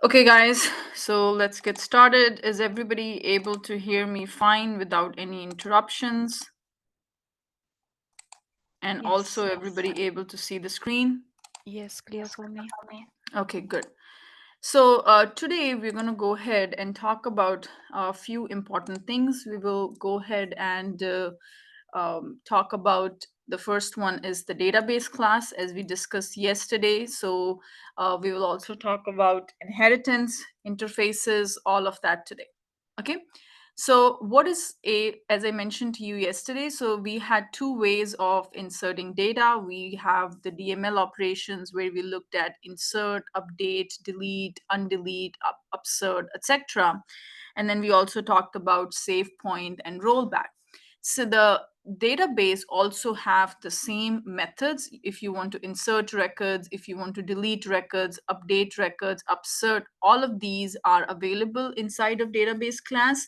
Okay, guys, so let's get started. Is everybody able to hear me fine without any interruptions? And Yes. also, everybody able to see the screen? Yes, clear for me. Okay, good. So today we're going to go ahead and talk about a few important things. We will go ahead and talk about the first one is the database class as we discussed yesterday. So we will also talk about inheritance, interfaces, all of that today. Okay. So what is a, as I mentioned to you yesterday, so we had two ways of inserting data. We have the DML operations where we looked at insert, update, delete, undelete, upsert, etc. And then we also talked about save point and rollback. So the database also have the same methods. If you want to insert records, if you want to delete records, update records, upsert, all of these are available inside of database class.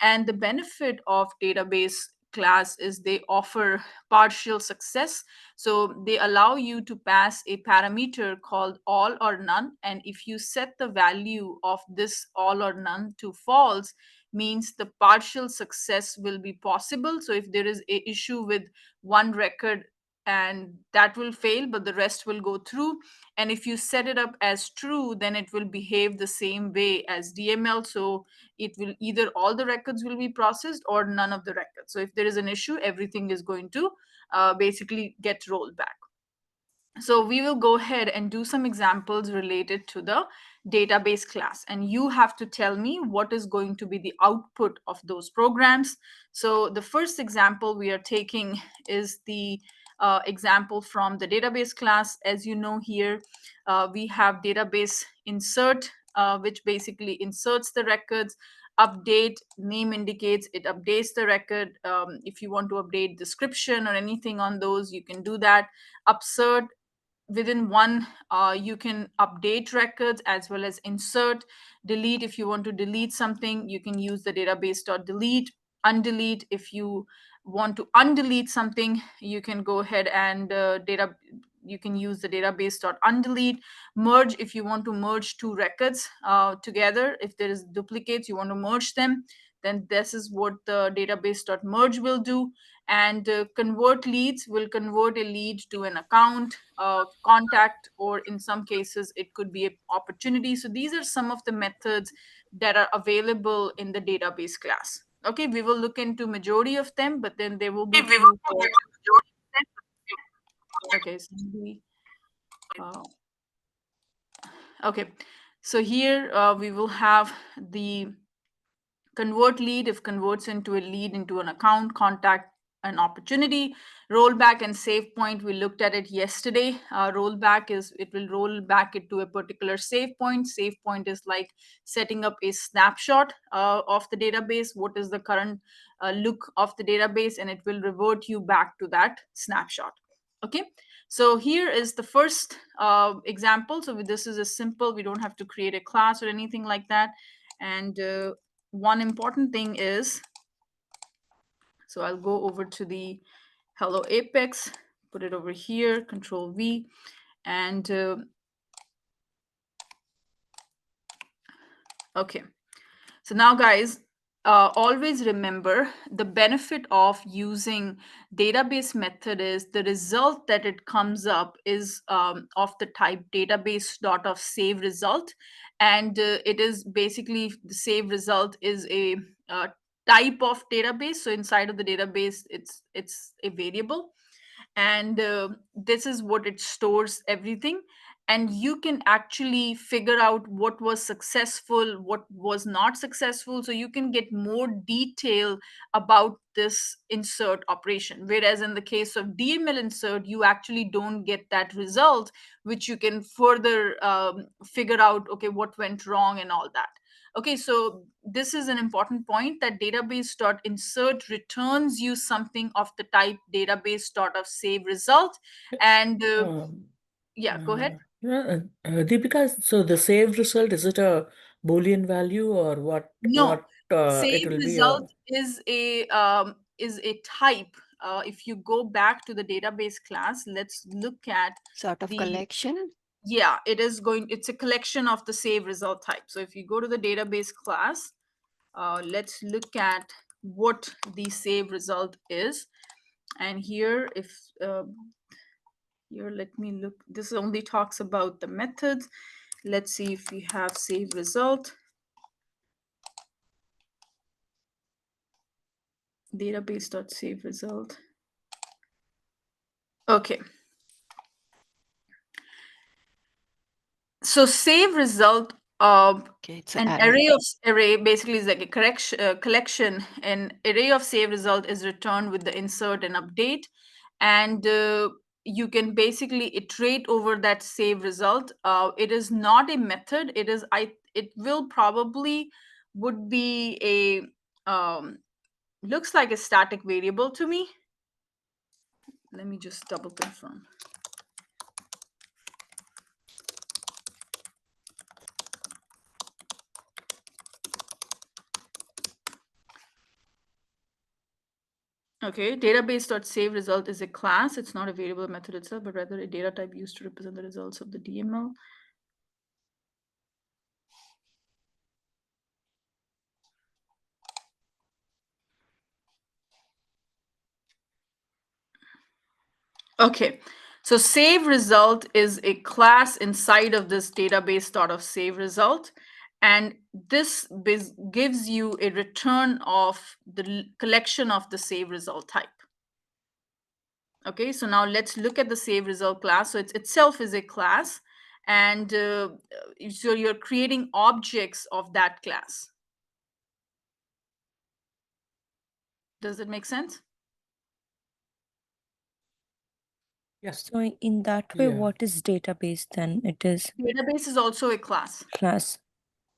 And the benefit of database class is they offer partial success. So they allow you to pass a parameter called all or none, and if you set the value of this all or none to false, means the partial success will be possible. So if there is a issue with one record, and that will fail but the rest will go through, and if you set it up as true, then it will behave the same way as DML. So it will either all the records will be processed or none of the records. So if there is an issue, everything is going to basically get rolled back. So we will go ahead and do some examples related to the database class, and you have to tell me what is going to be the output of those programs. So the first example we are taking is the example from the database class. As you know, here we have database insert, which basically inserts the records. Update, name indicates it updates the record. If you want to update description or anything on those, you can do that. Upsert, within one, you can update records as well as insert. Delete, if you want to delete something, you can use the database.delete. Undelete, if you want to undelete something, you can go ahead and you can use the database.undelete. Merge, if you want to merge two records together, if there is duplicates, you want to merge them, then this is what the database.merge will do. And convert leads will convert a lead to an account, contact, or in some cases it could be an opportunity. So these are some of the methods that are available in the database class. Okay, we will look into majority of them, but then there will be few more. Okay, so uh, okay, so here we will have the convert lead, if converts into a lead into an account, contact, an opportunity. Rollback and save point, we looked at it yesterday. Rollback is it will roll back it to a particular save point. Save point is like setting up a snapshot of the database, what is the current look of the database, and it will revert you back to that snapshot. Okay, so here is the first example. So this is a simple, we don't have to create a class or anything like that. And one important thing is, so I'll go over to the hello apex, put it over here, control V, and okay. So now, guys, always remember the benefit of using database method is the result that it comes up is of the type database dot of save result, and it is basically the save result is a type of database. So inside of the database, it's a variable, and this is what it stores everything, and you can actually figure out what was successful, what was not successful, so you can get more detail about this insert operation. Whereas in the case of DML insert, you actually don't get that result, which you can further figure out, okay, what went wrong and all that. Okay, so this is an important point, that database.insert returns you something of the type database.of-save result. And Um, yeah, go ahead. Deepika, so the saved result, is it a Boolean value or what? No, What it save will be result a is a type. If you go back to the database class, let's look at Sort of the collection. Yeah, it's a collection of the save result type. So if you go to the database class, let's look at what the save result is. And here, here, let me look. This only talks about the methods. Let's see if we have save result. Database.save result. Okay. So save result, Okay, it's an array. array basically is like a collection. An array of save result is returned with the insert and update, and you can basically iterate over that save result. It is not a method. It will probably would be a looks like a static variable to me. Let me just double confirm. Okay, database.save result is a class. It's not a variable method itself, but rather a data type used to represent the results of the DML. Okay, so save result is a class inside of this database dot of save result, and this gives you a return of the collection of the save result type. Okay, so now let's look at the save result class. So it's itself is a class, and so you're creating objects of that class. Does it make sense? Yes. So in that way, Yeah. what is database then? It is Database is also a class. class.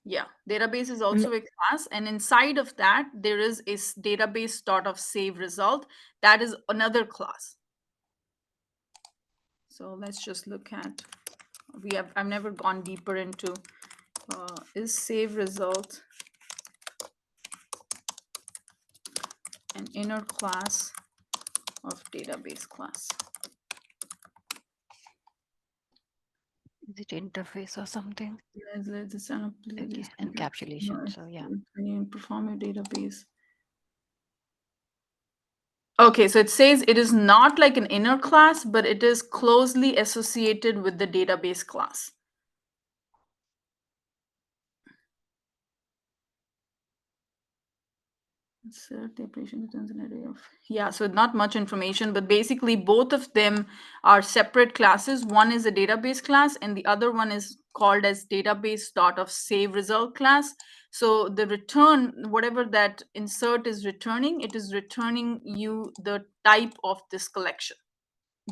Yeah, database is also a class, and inside of that, there is a database dot of save result. That is another class. So let's just look at. I've never gone deeper into is save result an inner class of database class. Is it interface or something? Let's Okay, encapsulation. So yeah. perform a database. Okay, so it says it is not like an inner class, but it is closely associated with the database class. Insert the operation returns an array of. Yeah, so not much information, but basically both of them are separate classes. One is a database class, and the other one is called as database dot of save result class. So the return, whatever that insert is returning, it is returning you the type of this collection.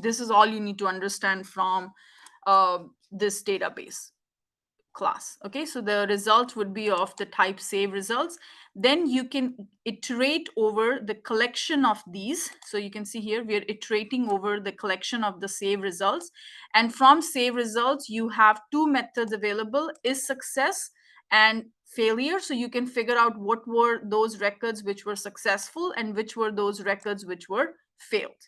This is all you need to understand from this database class. Okay, so the result would be of the type save results. Then you can iterate over the collection of these. So you can see here we are iterating over the collection of the save results, and from save results you have two methods available: is success and failure. So you can figure out what were those records which were successful and which were those records which were failed.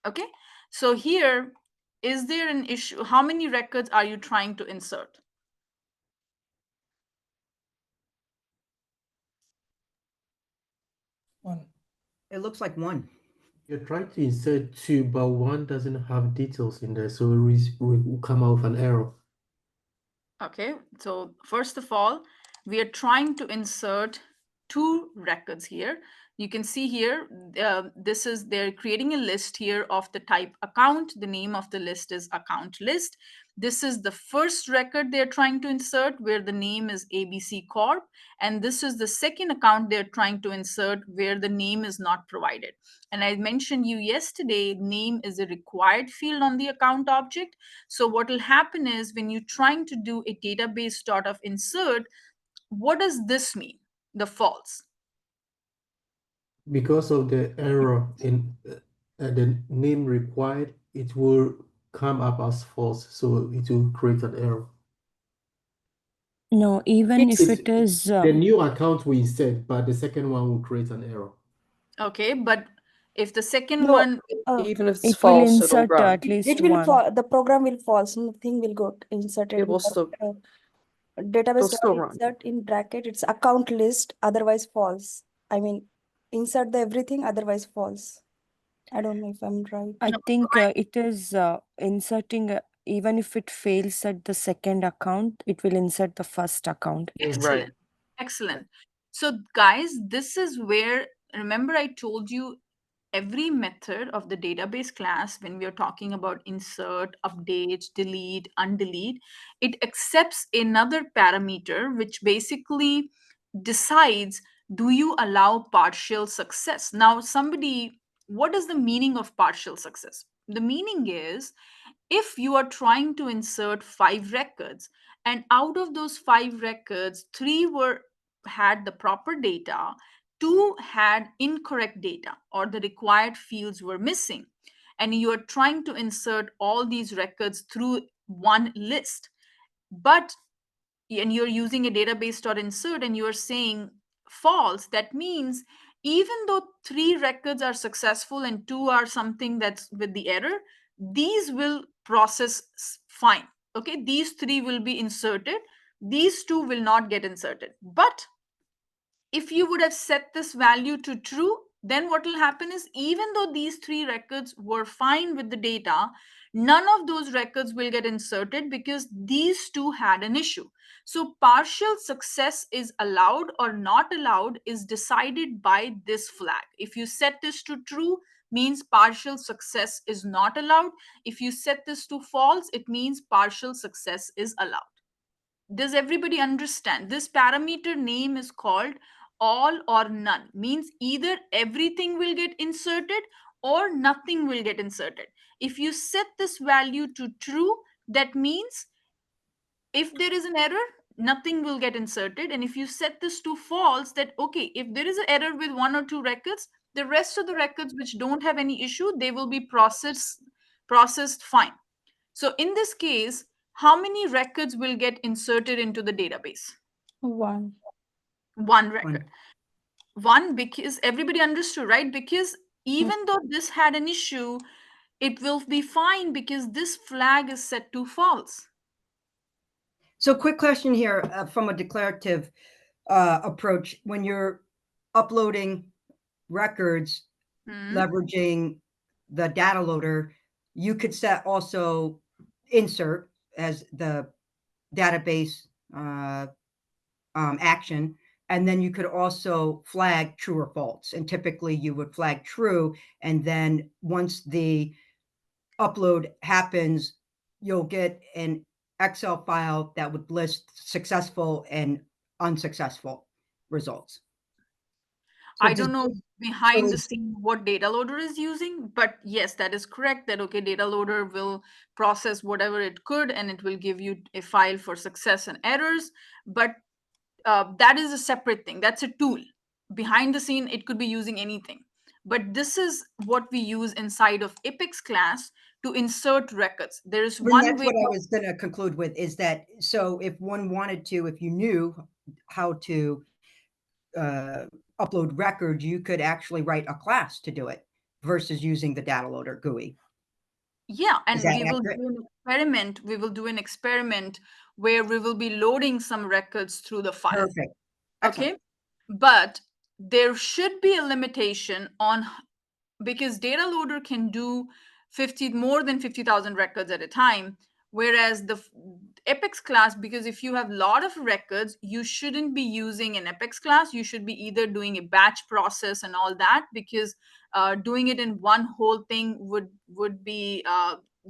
Okay, so here, is there an issue? How many records are you trying to insert? One. It looks like one. You're trying to insert two, but one doesn't have details in there, so will come out with an error. Okay, so first of all, we are trying to insert two records here. You can see here, they're creating a list here of the type account. The name of the list is account list. This is the first record they're trying to insert where the name is ABC Corp. And this is the second account they're trying to insert where the name is not provided. And I mentioned you yesterday, name is a required field on the account object. So what will happen is when you're trying to do a database dot of insert, what does this mean? The false. Because of the error in the name required, it will come up as false, so it will create an error. No, even if It's it is the new account we insert, but the second one will create an error. Okay, but If the second No, one, Even if it's It will false, it'll insert run. at it least will one. fall. The program will false. Nothing will go inserted It will because still database dot still run. insert in bracket. It's account list. Otherwise false. I mean, insert the everything. Otherwise false. I don't know if I'm right. I No, think it is inserting, even if it fails at the second account, it will insert the first account. excellent, Right. excellent. So guys, this is where, remember I told you every method of the database class, when we are talking about insert, update, delete, undelete, it accepts another parameter which basically decides, do you allow partial success? Now somebody, what is the meaning of partial success? The meaning is, if you are trying to insert 5 records, and out of those 5 records 3 had the proper data, 2 had incorrect data, or the required fields were missing, and you are trying to insert all these records through one list, but and you're using a database.insert and you're saying false, that means even though 3 records are successful and 2 are something that's with the error, these will process fine. Okay, these 3 will be inserted, these 2 will not get inserted. But if you would have set this value to true, then what will happen is, even though these 3 records were fine with the data, none of those records will get inserted because these 2 had an issue. So partial success is allowed or not allowed is decided by this flag. If you set this to true, means partial success is not allowed. If you set this to false, it means partial success is allowed. Does everybody understand? This parameter name is called all or none, means either everything will get inserted or nothing will get inserted. If you set this value to true, that means if there is an error, nothing will get inserted. And if you set this to false, that okay, if there is an error with 1 or 2 records, the rest of the records which don't have any issue, they will be processed fine. So in this case, how many records will get inserted into the database? One. 1 record. One, because everybody understood, right? Because even though this had an issue, it will be fine because this flag is set to false. So quick question here from a declarative approach. When you're uploading records, leveraging the data loader, you could set also insert as the database action. And then you could also flag true or false. And typically you would flag true. And then once the upload happens, you'll get an Excel file that would list successful and unsuccessful results. So I don't know behind the is- scene what data loader is using, but yes, that is correct, that okay, data loader will process whatever it could and it will give you a file for success and errors. But that is a separate thing. That's a tool. Behind the scene, it could be using anything. But this is what we use inside of Apex class to insert records. There is And one that's way. what I was going to conclude with is that, so if one wanted to, if you knew how to upload records, you could actually write a class to do it versus using the data loader GUI. Yeah, and Is that we will accurate? do an experiment. We will do an experiment where we will be loading some records through the file. Perfect. Excellent. Okay, but there should be a limitation on, because data loader can do more than 50,000 records at a time, whereas the Apex class, because if you have a lot of records, you shouldn't be using an Apex class. You should be either doing a batch process and all that, because doing it in one whole thing would be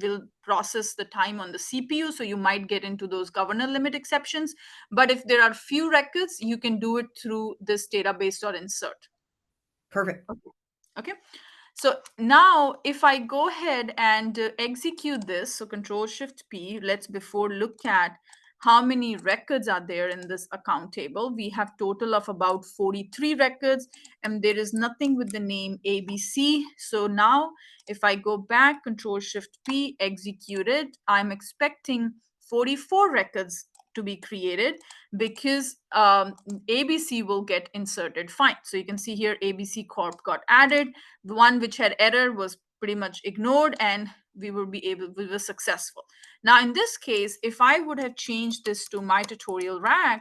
will process the time on the CPU, so you might get into those governor limit exceptions. But if there are few records, you can do it through this database.insert. Perfect. Okay, so now if I go ahead and execute this, so Control Shift P, let's before look at how many records are there in this account table. We have total of about 43 records, and there is nothing with the name ABC. So now if I go back, Control Shift P, execute it, I'm expecting 44 records to be created because ABC will get inserted fine. So you can see here ABC Corp got added. The one which had error was pretty much ignored, and we were successful. Now in this case, if I would have changed this to MyTutorialRack,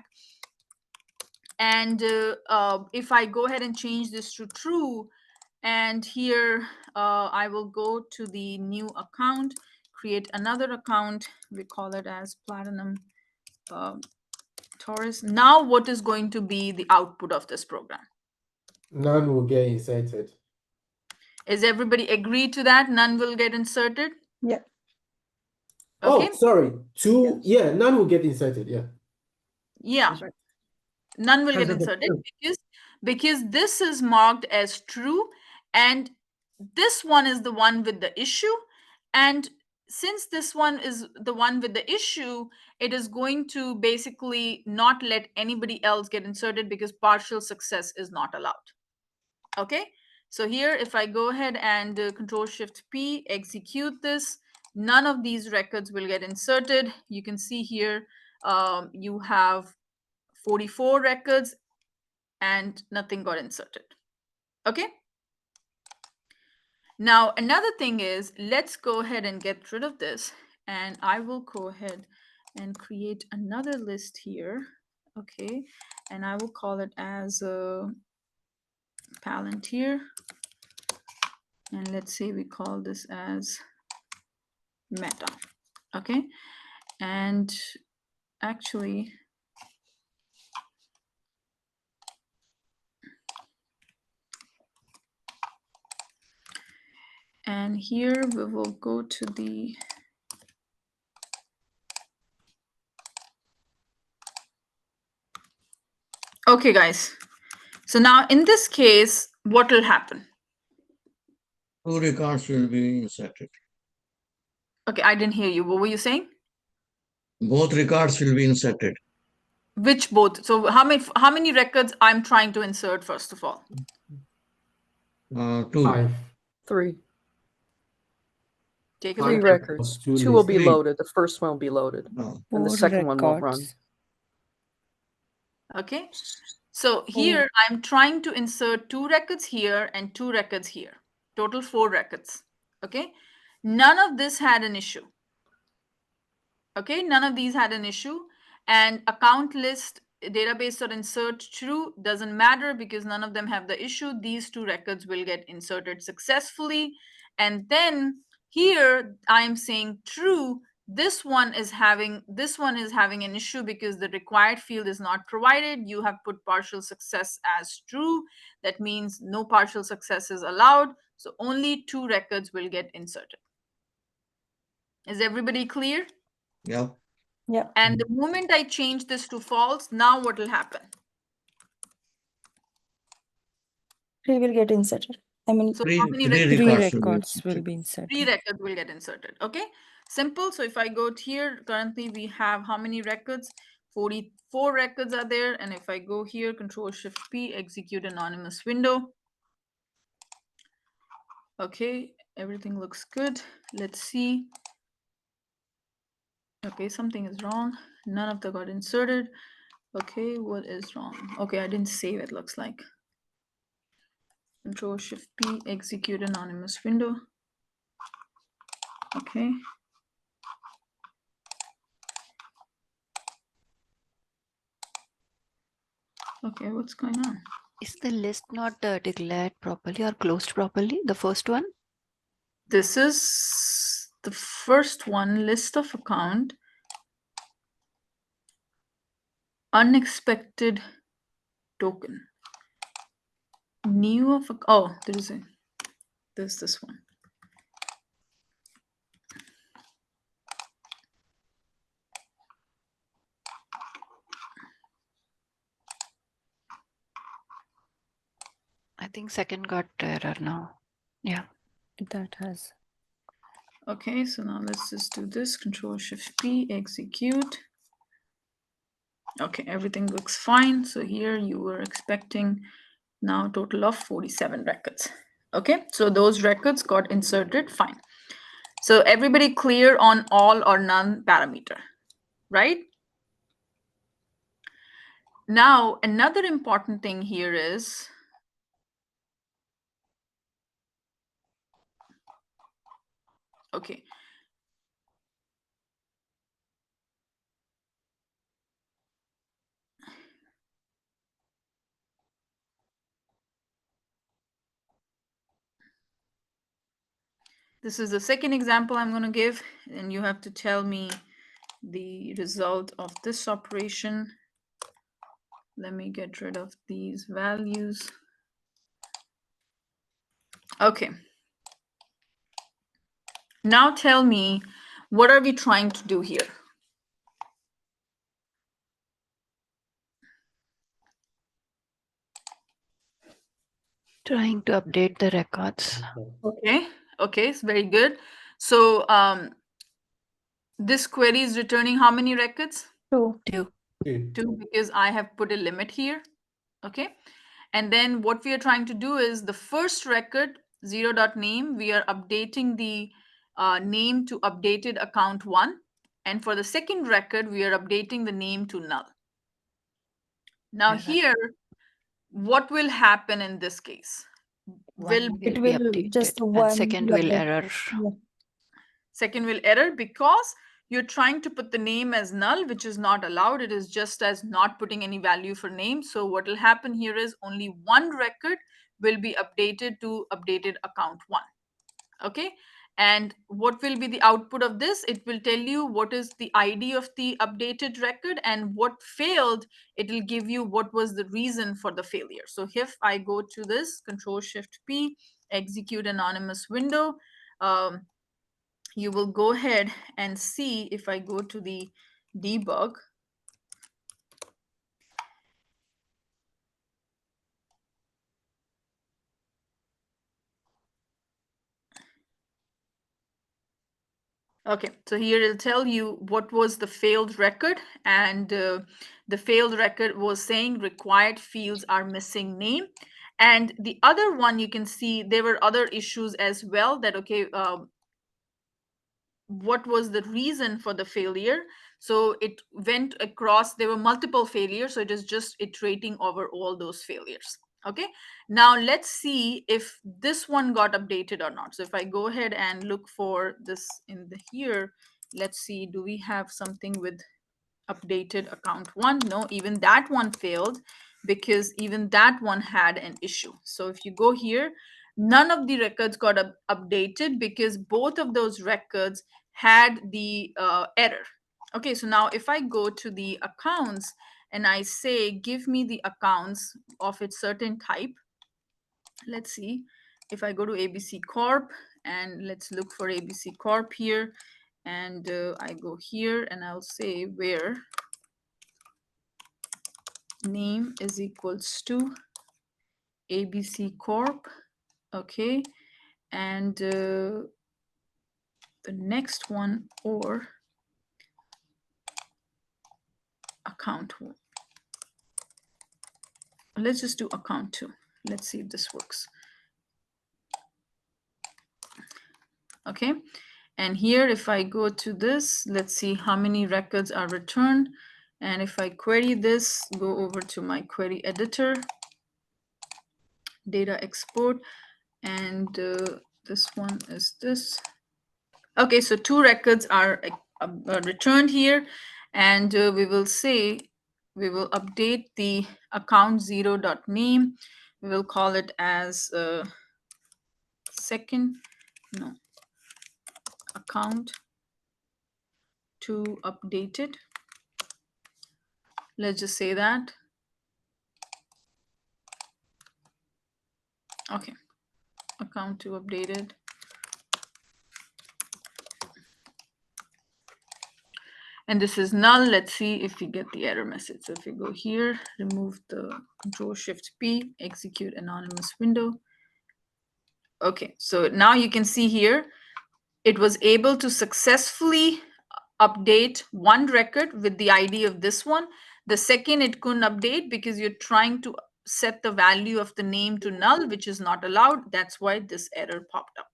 and if I go ahead and change this to true, and here I will go to the new account, create another account, we call it as Platinum Taurus. Now what is going to be the output of this program? None will get inserted. Is everybody agreed to that? None will get inserted? Yeah. Okay. Oh, sorry. Two. Yeah, none will get inserted. Yeah. Yeah. That's right. None will Because get of the inserted true. because this is marked as true, and this one is the one with the issue. And since this one is the one with the issue, it is going to basically not let anybody else get inserted because partial success is not allowed. Okay, so here if I go ahead and Control Shift P, execute this, none of these records will get inserted. You can see here you have 44 records and nothing got inserted. Okay. Now, another thing is, let's go ahead and get rid of this. And I will go ahead and create another list here. Okay. And I will call it as Palantir. And let's say we call this as Meta. Okay. And actually, and here we will go to the okay, guys. So now in this case, what will happen? Two records will be inserted. Okay, I didn't hear you. What were you saying? Both records will be inserted. Which both? So how many records I'm trying to insert first of all? Two. 5. 3. Take a 3 look. records. Two 2 will be lists. loaded. The first one will be loaded. No. And the 4 second one won't run. records. Okay. So here I'm trying to insert 2 records here and 2 records here. Total 4 records. Okay. None of this had an issue. Okay. None of these had an issue. And account list database.insert true doesn't matter because none of them have the issue. These 2 records will get inserted successfully. And then here I am saying true. This one is having an issue because the required field is not provided. You have put partial success as true. That means no partial success is allowed. So only 2 records will get inserted. Is everybody clear? Yeah. Yeah. And the moment I change this to false, now what will happen? 3 will get inserted. I mean, So Three how many records 3 will be records will inserted. be inserted. 3 records will get inserted. Okay, simple. So if I go to here, currently we have how many records? 44 records are there. And if I go here, Control Shift P, execute anonymous window. Okay, everything looks good. Let's see. Okay, something is wrong. None of them got inserted. Okay, what is wrong? Okay, I didn't save it, looks like. Control Shift P, execute anonymous window. Okay. Okay, what's going on? Is the list not declared properly or closed properly? The first one? This is the first one, list of account. Unexpected token. New of, oh, there's this one. I think second got error now. Yeah. That has. Okay, so now let's just do this. Control Shift P, execute. Okay, everything looks fine. So here you were expecting now a total of 47 records. Okay, so those records got inserted, fine. So everybody clear on all or none parameter, right? Now, another important thing here is okay. This is the second example I'm going to give, and you have to tell me the result of this operation. Let me get rid of these values. Okay. Now tell me, what are we trying to do here? Trying to update the records. Okay. Okay, it's very good. So this query is returning how many records? 2. 2, because I have put a limit here. Okay. And then what we are trying to do is the first record, 0.name, we are updating the name to updated account 1. And for the second record, we are updating the name to null. Now Yeah, that here, what will happen in this case? Will one It will be will updated just and one second be will updated. error. Yeah. second will error because you're trying to put the name as null, which is not allowed. It is just as not putting any value for name. So what will happen here is only one record will be updated to updated account 1. Okay. And what will be the output of this? It will tell you what is the ID of the updated record, and what failed, it will give you what was the reason for the failure. So if I go to this Control-Shift-P, execute anonymous window, you will go ahead and see if I go to the debug. Okay, so here it'll tell you what was the failed record, and the failed record was saying required fields are missing name. And the other one, you can see there were other issues as well, that okay, what was the reason for the failure? So it went across, there were multiple failures, so it is just iterating over all those failures. Okay, now let's see if this one got updated or not. So if I go ahead and look for this in the here, let's see, do we have something with updated account 1? No, even that one failed, because even that one had an issue. So if you go here, none of the records got updated because both of those records had the error. Okay, so now if I go to the accounts and I say give me the accounts of a certain type, let's see, if I go to ABC Corp, and let's look for ABC Corp here, and I go here and I'll say where name is equals to ABC Corp. Okay, and the next one, or account 1. Let's just do account 2. Let's see if this works. Okay, and here if I go to this, let's see how many records are returned. And if I query this, go over to my query editor, data export, and this one is this. Okay, so 2 records are returned here, and we will say, we will update the account 0.name. We will call it as second, no, account 2 updated. Let's just say that. Okay, account 2 updated. And this is null. Let's see if we get the error message. So if we go here, remove the Control-Shift-P, execute anonymous window. Okay, so now you can see here, it was able to successfully update one record with the ID of this one. The second, it couldn't update because you're trying to set the value of the name to null, which is not allowed. That's why this error popped up.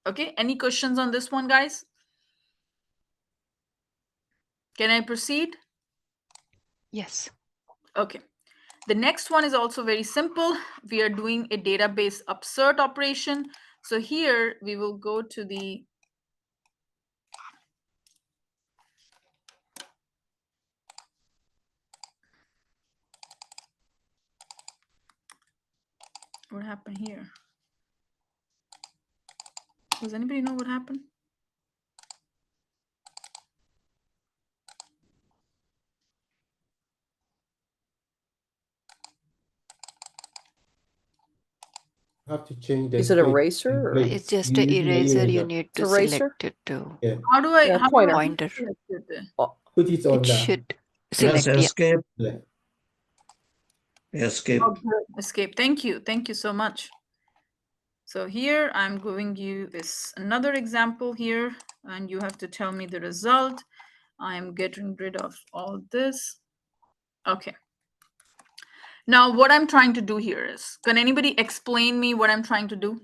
Okay, any questions on this one, guys? Can I proceed? Yes. Okay. The next one is also very simple. We are doing a database upsert operation. So here we will go to the what happened here? Does anybody know what happened? Have to change the Is it place. eraser or It's just You an use the eraser. You eraser. need it's to eraser? select it to Yeah. How do I? Yeah, How do pointer. I pointer. select it? Put it on It the should Press select. Yeah. escape. yeah. Escape. Oh, good. Escape. Thank you. Thank you so much. So here I'm giving you this another example here, and you have to tell me the result. I'm getting rid of all this. Okay. Now what I'm trying to do here is, can anybody explain me what I'm trying to do?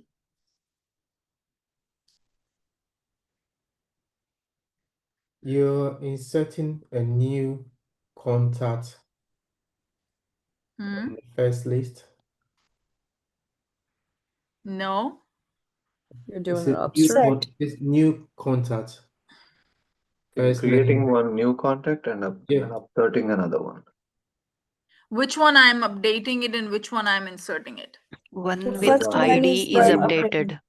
You're inserting a new contact Hmm? on the first list. No. You're doing It's an a upsert. it's new contact. You're First creating name. one new contact and Yeah. upserting another one. Which one I'm updating it and which one I'm inserting it? One The with first one is ID is the ID. updated.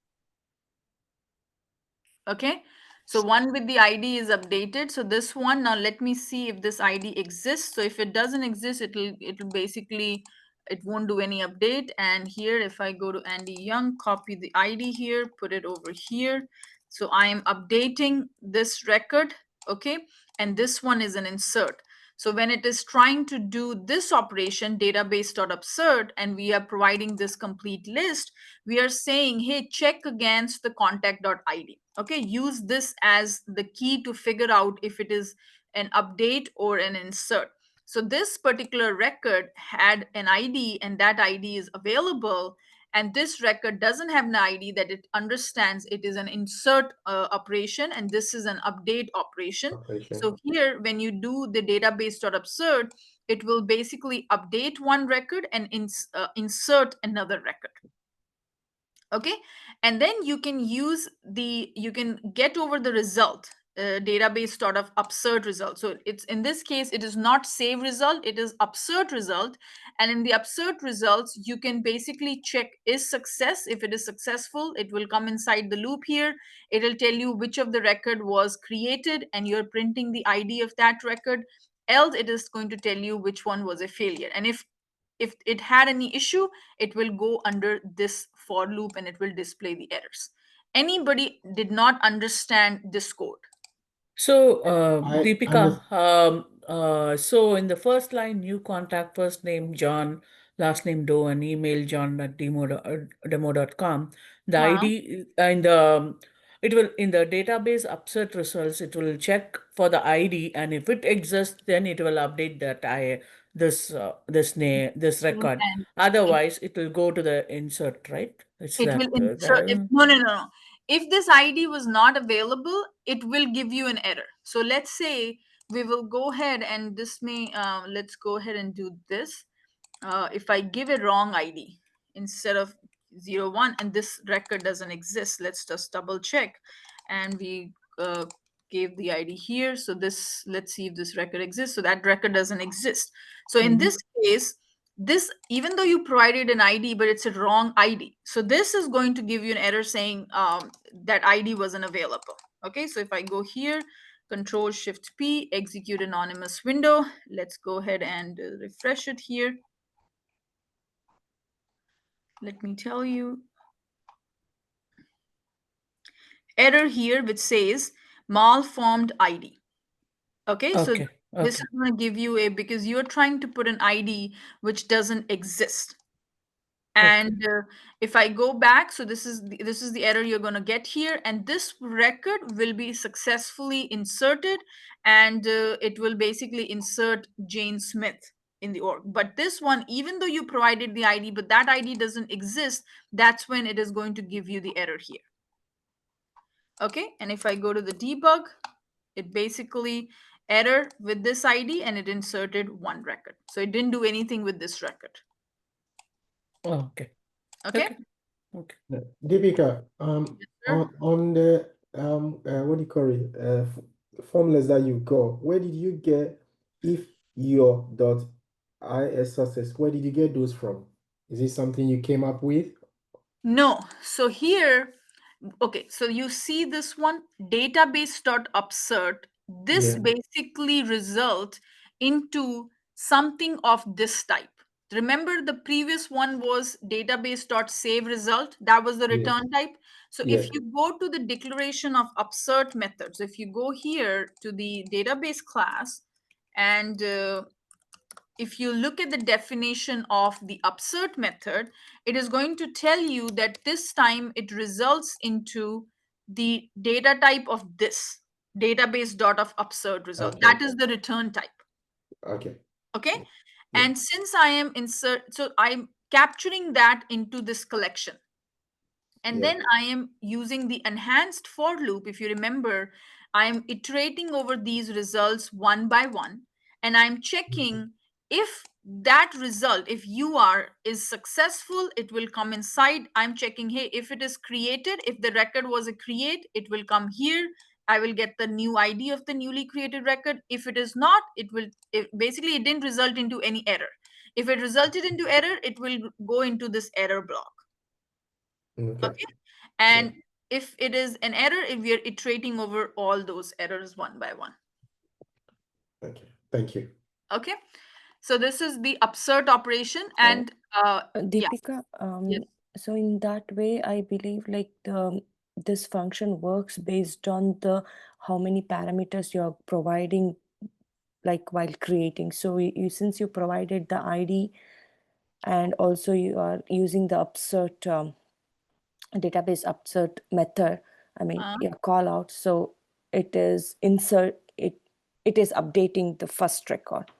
Okay. So one with the ID is updated. So this one, now let me see if this ID exists. So if it doesn't exist, it'll basically, it won't do any update. And here, if I go to Andy Young, copy the ID here, put it over here. So I am updating this record, okay? And this one is an insert. So when it is trying to do this operation, database.upsert, and we are providing this complete list, we are saying, hey, check against the contact.id. Okay, use this as the key to figure out if it is an update or an insert. So this particular record had an ID and that ID is available, and this record doesn't have an ID that it understands it is an insert operation, and this is an update operation. So here, when you do the database.upsert, it will basically update one record and insert another record. Okay, and then you can use you can get over the result, database sort of upsert result. So it's, in this case, it is not save result, it is upsert result. And in the upsert results, you can basically check is success. If it is successful, it will come inside the loop here. It will tell you which of the record was created and you're printing the ID of that record. Else it is going to tell you which one was a failure. And if it had any issue, it will go under this for loop and it will display the errors. Anybody did not understand this code? So, I Deepika, so in the first line, new contact, first name John, last name Doe, and email john@demo.com. The Huh? ID and it will, in the database upsert results, it will check for the ID, and if it exists, then it will update that this record. And Otherwise, it will go to the insert, right? It's it will that. insert, no. If this ID was not available, it will give you an error. So let's say we will go ahead and this may, let's go ahead and do this. If I give a wrong ID instead of 01 and this record doesn't exist, let's just double check. And we gave the ID here. So this, let's see if this record exists. So that record doesn't exist. So in this case, this, even though you provided an ID, but it's a wrong ID. So this is going to give you an error saying that ID wasn't available. Okay, so if I go here, Control Shift P, execute anonymous window. Let's go ahead and refresh it here. Let me tell you. Error here which says malformed ID. Okay, so Okay. this Okay. is going to give you a, because you're trying to put an ID which doesn't exist. And if I go back, so this is the error you're going to get here, and this record will be successfully inserted, and it will basically insert Jane Smith in the org. But this one, even though you provided the ID, but that ID doesn't exist, that's when it is going to give you the error here. Okay, and if I go to the debug, it basically error with this ID and it inserted one record. So it didn't do anything with this record. Oh, okay. Okay. Okay. Deepika, sir. on the what do you call it? Formulas that you got, where did you get if your dot is success? Where did you get those from? Is it something you came up with? No. So here, okay, so you see this one, database.upsert. This Yeah. basically result into something of this type. Remember the previous one was database.save result. That was the Yeah. return type. So Yeah. if you go to the declaration of upsert methods, if you go here to the database class and if you look at the definition of the upsert method, it is going to tell you that this time it results into the data type of this database dot of upsert result. Okay. That is the return type. Okay. Okay. Yeah. And since I am so I'm capturing that into this collection. And Yeah. then I am using the enhanced for loop. If you remember, I am iterating over these results one by one, and I'm checking if that result, if UR is successful, it will come inside. I'm checking, hey, if it is created, if the record was a create, it will come here. I will get the new ID of the newly created record. If it is not, basically it didn't result into any error. If it resulted into error, it will go into this error block. Okay. Okay. And if it is an error, if we are iterating over all those errors one by one. Okay. Thank you. Okay. So this is the upsert operation. And yeah. Deepika, Yes. so in that way, I believe like this function works based on the how many parameters you're providing, like while creating. So since you provided the ID, and also you are using the upsert database upsert method. I mean, call out. So it is it is updating the first record.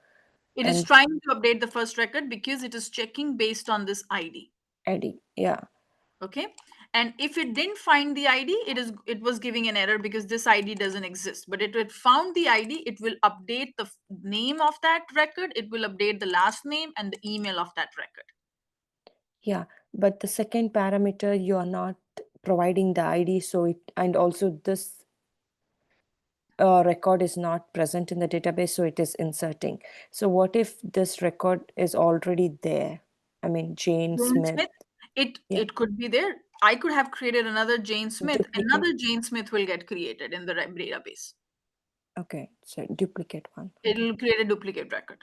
It is trying to update the first record because it is checking based on this ID. ID, yeah. Okay. And if it didn't find the ID, it was giving an error because this ID doesn't exist. But if it found the ID, it will update the name of that record. It will update the last name and the email of that record. Yeah, but the second parameter, you are not providing the ID. So and also this record is not present in the database, so it is inserting. So what if this record is already there? I mean, Jane Smith. It could be there. I could have created another Jane Smith. Duplicate. Another Jane Smith will get created in the database. Okay, so duplicate one. It will create a duplicate record.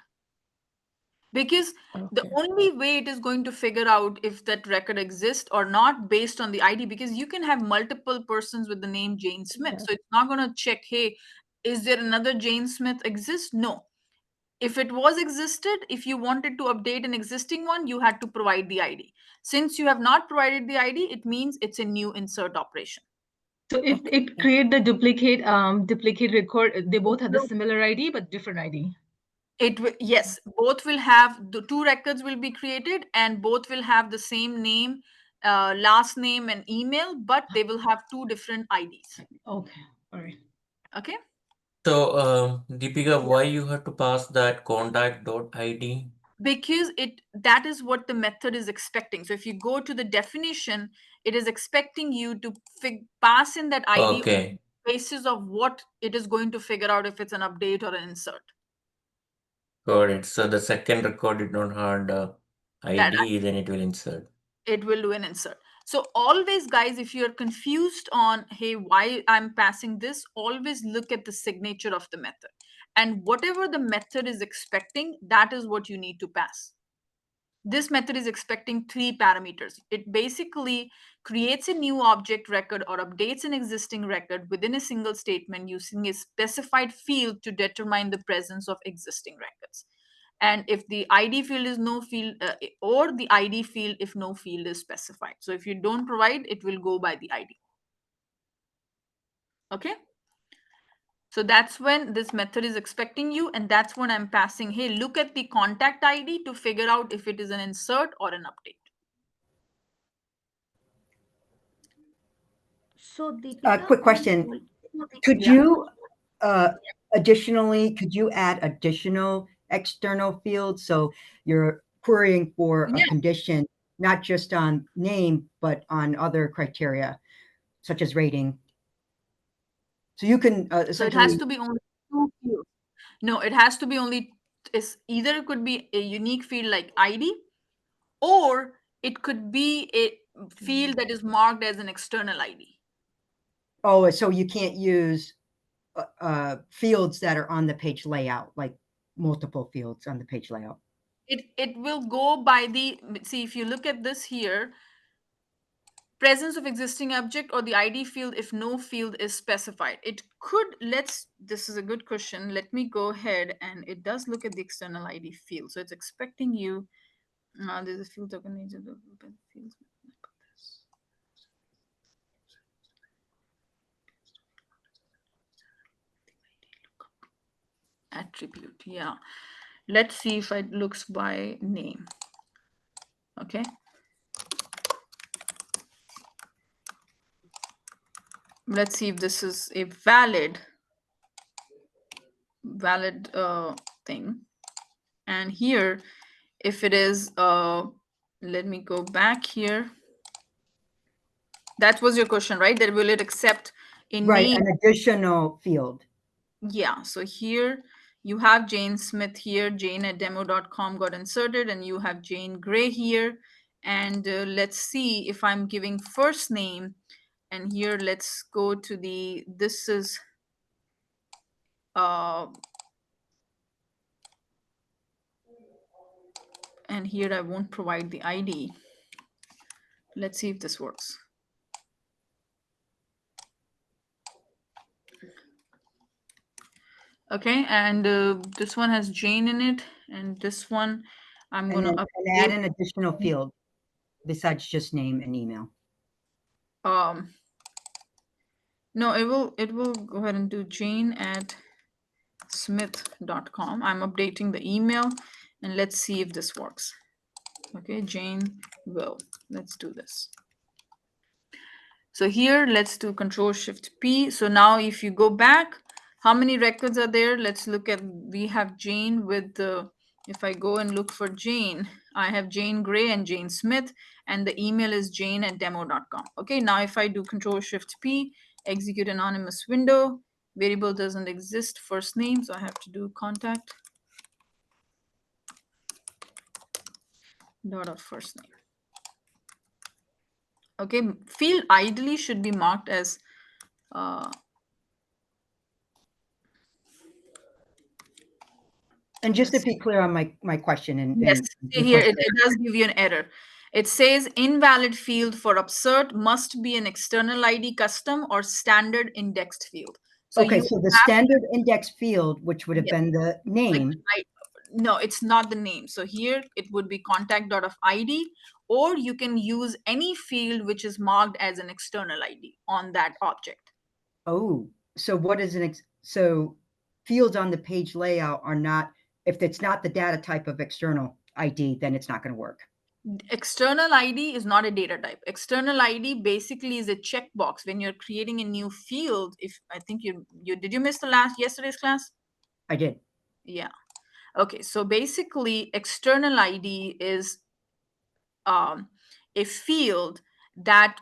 Because the only way it is going to figure out if that record exists or not based on the ID, because you can have multiple persons with the name Jane Smith. Yeah. So it's not going to check, hey, is there another Jane Smith exist? No. If it was existed, if you wanted to update an existing one, you had to provide the ID. Since you have not provided the ID, it means it's a new insert operation. So it create the duplicate record. They both have the similar ID but different ID. Yes, both will have the two records will be created and both will have the same name, last name and email, but they will have two different IDs. Okay, all right. Okay. So, Deepika, why you have to pass that contact.id? Because that is what the method is expecting. So if you go to the definition, it is expecting you to pass in that ID on the basis of what it is going to figure out if it's an update or an insert. Got it. So the second record did not have the ID, then it will insert. It will do an insert. So always, guys, if you're confused on, hey, why I'm passing this, always look at the signature of the method. And whatever the method is expecting, that is what you need to pass. This method is expecting 3 parameters. It basically creates a new object record or updates an existing record within a single statement using a specified field to determine the presence of existing records. And if the ID field is no field, or the ID field if no field is specified. So if you don't provide, it will go by the ID. Okay. So that's when this method is expecting you, and that's when I'm passing, hey, look at the contact ID to figure out if it is an insert or an update. So quick question. Could you Additionally, could you add additional external fields? So you're querying for a Yeah. condition, not just on name, but on other criteria, such as rating. So you can So it essentially. has to be only 2 fields. No, it has to be only, it's either it could be a unique field like ID, or it could be a field that is marked as an external ID. Oh, so you can't use fields that are on the page layout, like multiple fields on the page layout. It will go by the, see, if you look at this here, presence of existing object or the ID field if no field is specified. It could, this is a good question. Let me go ahead, and it does look at the external ID field. So it's expecting you, there's a field token agent of fields. Attribute, yeah. Let's see if it looks by name. Okay. Let's see if this is a valid thing. And here, if it is, let me go back here. That was your question, right? That will it accept a Right, name? an additional field. Yeah, so here you have Jane Smith here, jane@demo.com got inserted, and you have Jane Gray here. And let's see if I'm giving first name. And here, let's go to the, this is, and here I won't provide the ID. Let's see if this works. Okay, and this one has Jane in it, and this one I'm And gonna then add an additional field besides just name and email. No, it will go ahead and do jane@smith.com. I'm updating the email, and let's see if this works. Okay, Jane will. Let's do this. So here, let's do Control-Shift-P. So now if you go back, how many records are there? Let's look at, we have Jane with the, if I go and look for Jane, I have Jane Gray and Jane Smith, and the email is jane@demo.com. Okay, now if I do Control-Shift-P, execute anonymous window, variable doesn't exist, first name, so I have to do contact dot of first name. Okay, field ideally should be marked as And just to be clear on my question, and yes, your here question. it does give you an error. It says invalid field for upsert must be an external ID custom or standard indexed field. So Okay, you so the have, standard index field, which would have yes, been the name. no, it's not the name. So here it would be contact dot of ID, or you can use any field which is marked as an external ID on that object. Oh, so what is so fields on the page layout are not, if it's not the data type of external ID, then it's not going to work. External ID is not a data type. External ID basically is a checkbox when you're creating a new field. If I think you did you miss the yesterday's class? I did. Yeah. Okay. So basically, external ID is a field that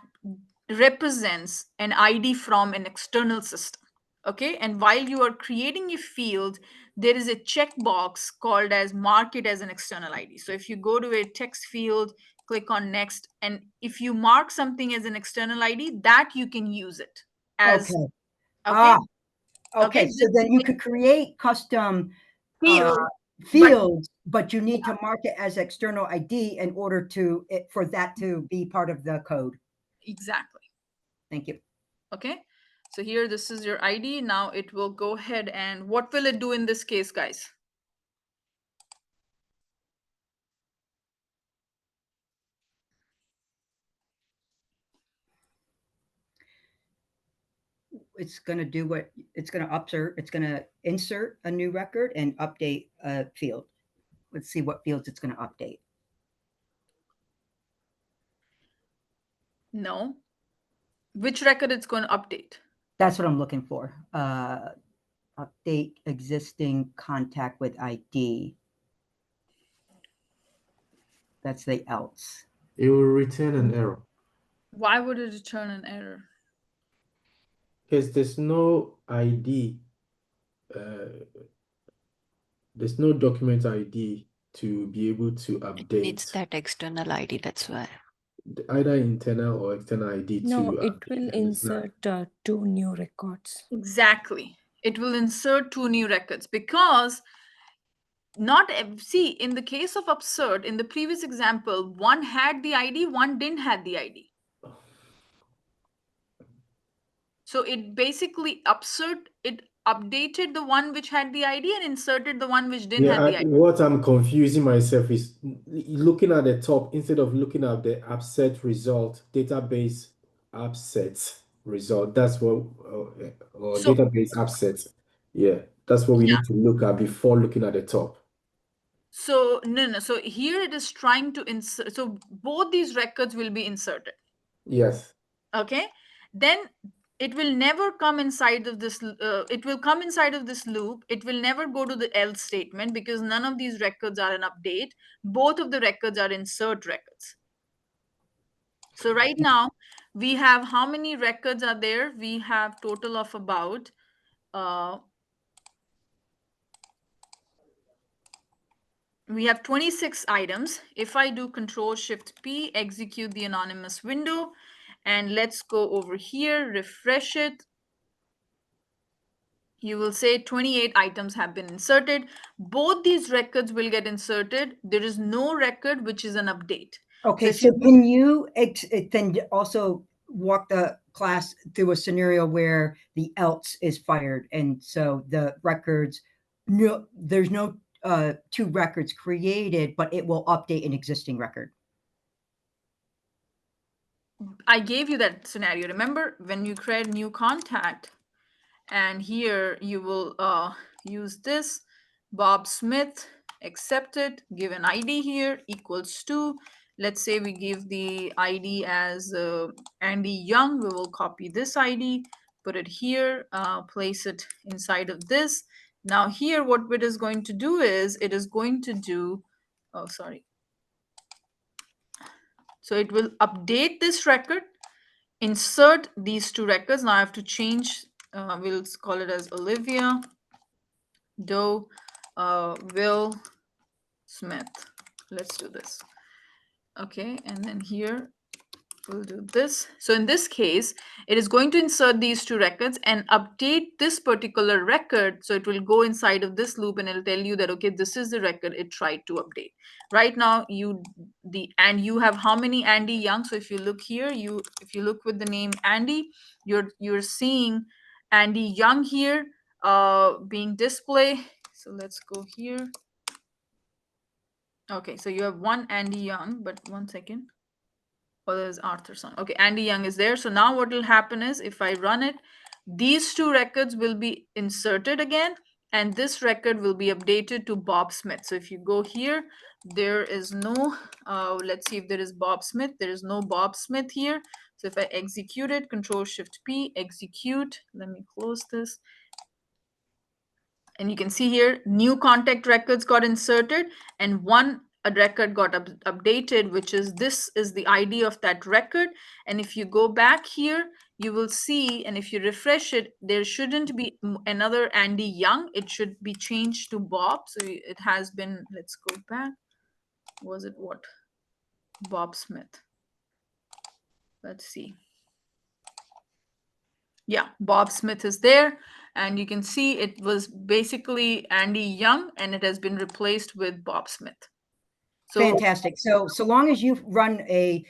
represents an ID from an external system. Okay, and while you are creating a field, there is a checkbox called as mark it as an external ID. So if you go to a text field, click on next, and if you mark something as an external ID, that you can use it as Okay. okay. Okay, so then you could create custom Field, fields, but you need to mark it as external ID in order for that to be part of the code. Exactly. Thank you. Okay, so here this is your ID. Now it will go ahead, and what will it do in this case, guys? It's going to do what it's going to it's going to insert a new record and update a field. Let's see what fields it's going to update. No. Which record it's going to update? That's what I'm looking for. update existing contact with ID. That's the else. It will return an error. Why would it return an error? Because there's no ID. There's no document ID to be able to update. It needs that external ID, that's why. Either internal or external ID No, to it will insert 2 new records. Exactly. It will insert 2 new records because see, in the case of absurd, in the previous example, one had the ID, one didn't have the ID. So it basically it updated the one which had the ID and inserted the one which didn't have the ID. What I'm confusing myself is looking at the top instead of looking at the upset result, database upset result. That's what, or So- database upset. Yeah, that's what we need to look at before looking at the top. So no. So here it is trying to insert. So both these records will be inserted. Yes. Okay. Then it will never come inside of this. It will come inside of this loop. It will never go to the else statement because none of these records are an update. Both of the records are insert records. So right now we have how many records are there? We have total of about we have 26 items. If I do Control Shift P, execute the anonymous window, and let's go over here, refresh it. You will say 28 items have been inserted. Both these records will get inserted. There is no record which is an update. Okay, so can you then also walk the class through a scenario where the else is fired, and so the records, there's no 2 records created, but it will update an existing record? I gave you that scenario. Remember when you create new contact, and here you will use this Bob Smith, accept it, give an ID here equals to, let's say we give the ID as Andy Young. We will copy this ID, put it here, place it inside of this. Now here what it is going to do is it is going to do, oh sorry, so it will update this record, insert these 2 records. Now I have to change, we'll call it as Olivia Doe Will Smith. Let's do this. Okay, and then here we'll do this. So in this case, it is going to insert these 2 records and update this particular record. So it will go inside of this loop and it'll tell you that, okay, this is the record it tried to update. Right now, you have how many Andy Young? So if you look here, if you look with the name Andy, you're seeing Andy Young here being displayed. So let's go here. Okay, so you have one Andy Young, but one second. Oh, there's Arthurson. Okay, Andy Young is there. So now what will happen is if I run it, these 2 records will be inserted again, and this record will be updated to Bob Smith. So if you go here, there is no, let's see if there is Bob Smith. There is no Bob Smith here. So if I execute it, Control Shift P, execute. Let me close this. And you can see here, new contact records got inserted and a record got updated, which is this is the ID of that record. And if you go back here, you will see, and if you refresh it, there shouldn't be another Andy Young. It should be changed to Bob. So it has been, let's go back. Was it what? Bob Smith. Let's see. Yeah, Bob Smith is there. And you can see it was basically Andy Young, and it has been replaced with Bob Smith. So fantastic. So long as you run a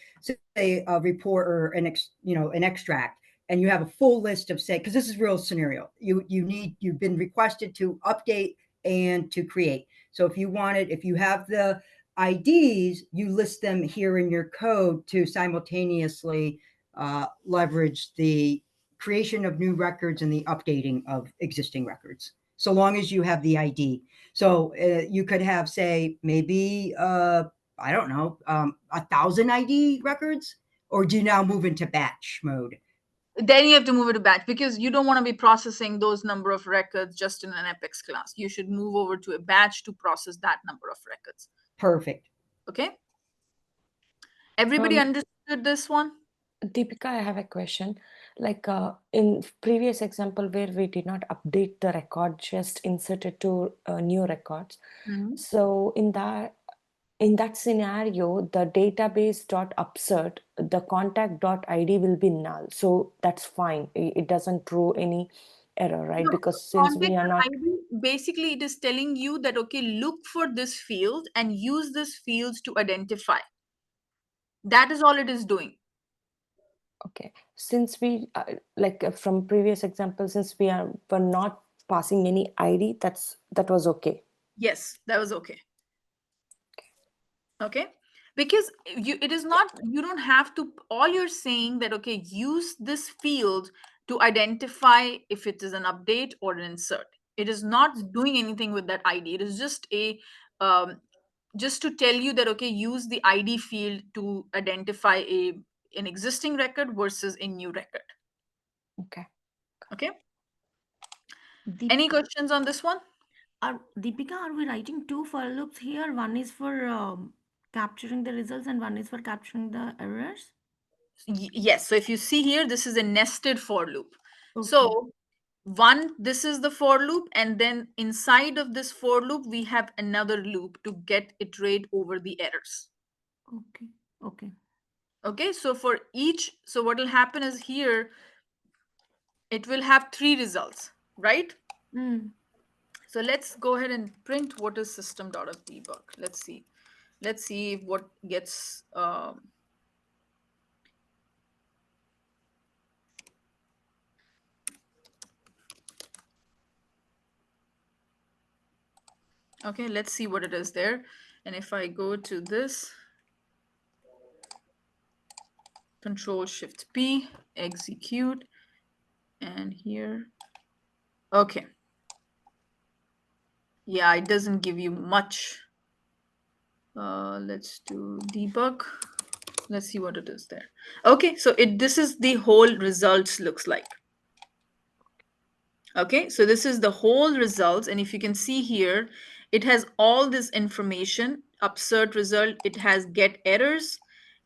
report or an extract, and you have a full list of, say, because this is real scenario, you've been requested to update and to create. So if you have the IDs, you list them here in your code to simultaneously leverage the creation of new records and the updating of existing records, so long as you have the ID. So you could have, say, maybe, I don't know, 1,000 ID records, or do you now move into batch mode? Then you have to move it to batch, because you don't want to be processing those number of records just in an Apex class. You should move over to a batch to process that number of records. Perfect. Okay. Everybody understood this one? Deepika, I have a question. Like in previous example where we did not update the record, just inserted to new records. So in that scenario, the database dot upsert, the contact dot ID will be null. So that's fine. It doesn't throw any error, right? No, because since we are not ID, basically it is telling you that, okay, look for this field and use this fields to identify. That is all it is doing. Okay, since we from previous example, since were not passing any ID, that was okay. Yes, that was okay. Okay, because it is not, you don't have to, all you're saying that, okay, use this field to identify if it is an update or an insert. It is not doing anything with that ID. It is just a just to tell you that, okay, use the ID field to identify an existing record versus a new record. Okay. Any questions on this one? Deepika, are we writing two for loops here? One is for capturing the results and one is for capturing the errors? Yes. So if you see here, this is a nested for loop. So this is the for loop, and then inside of this for loop we have another loop to get iterate over the errors. Okay, so for each, so what will happen is here it will have 3 results, right? So let's go ahead and print what is system.debug. Let's see what gets okay, let's see what it is there. And if I go to this, Control Shift P, execute, and here, okay. Yeah, it doesn't give you much. Let's do debug. Let's see what it is there. Okay, so this is the whole results looks like. Okay, so this is the whole results, and if you can see here, it has all this information, upsert result, it has get errors,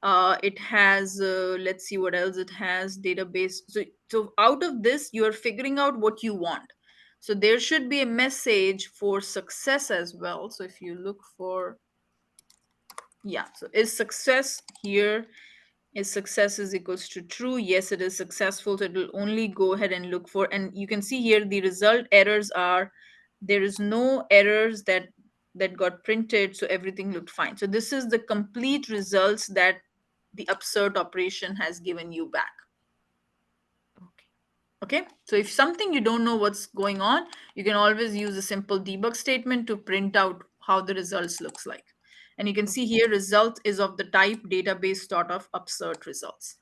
it has let's see what else it has, database. So out of this you are figuring out what you want. So there should be a message for success as well. So if you look for, yeah, so is success here, is success is equals to true? Yes, it is successful. So it will only go ahead and look for, and you can see here the result errors are, there is no errors that got printed, so everything looked fine. So this is the complete results that the upsert operation has given you back. Okay, so if something you don't know what's going on, you can always use a simple debug statement to print out how the results looks like. And you can see here result is of the type database sort of upsert results.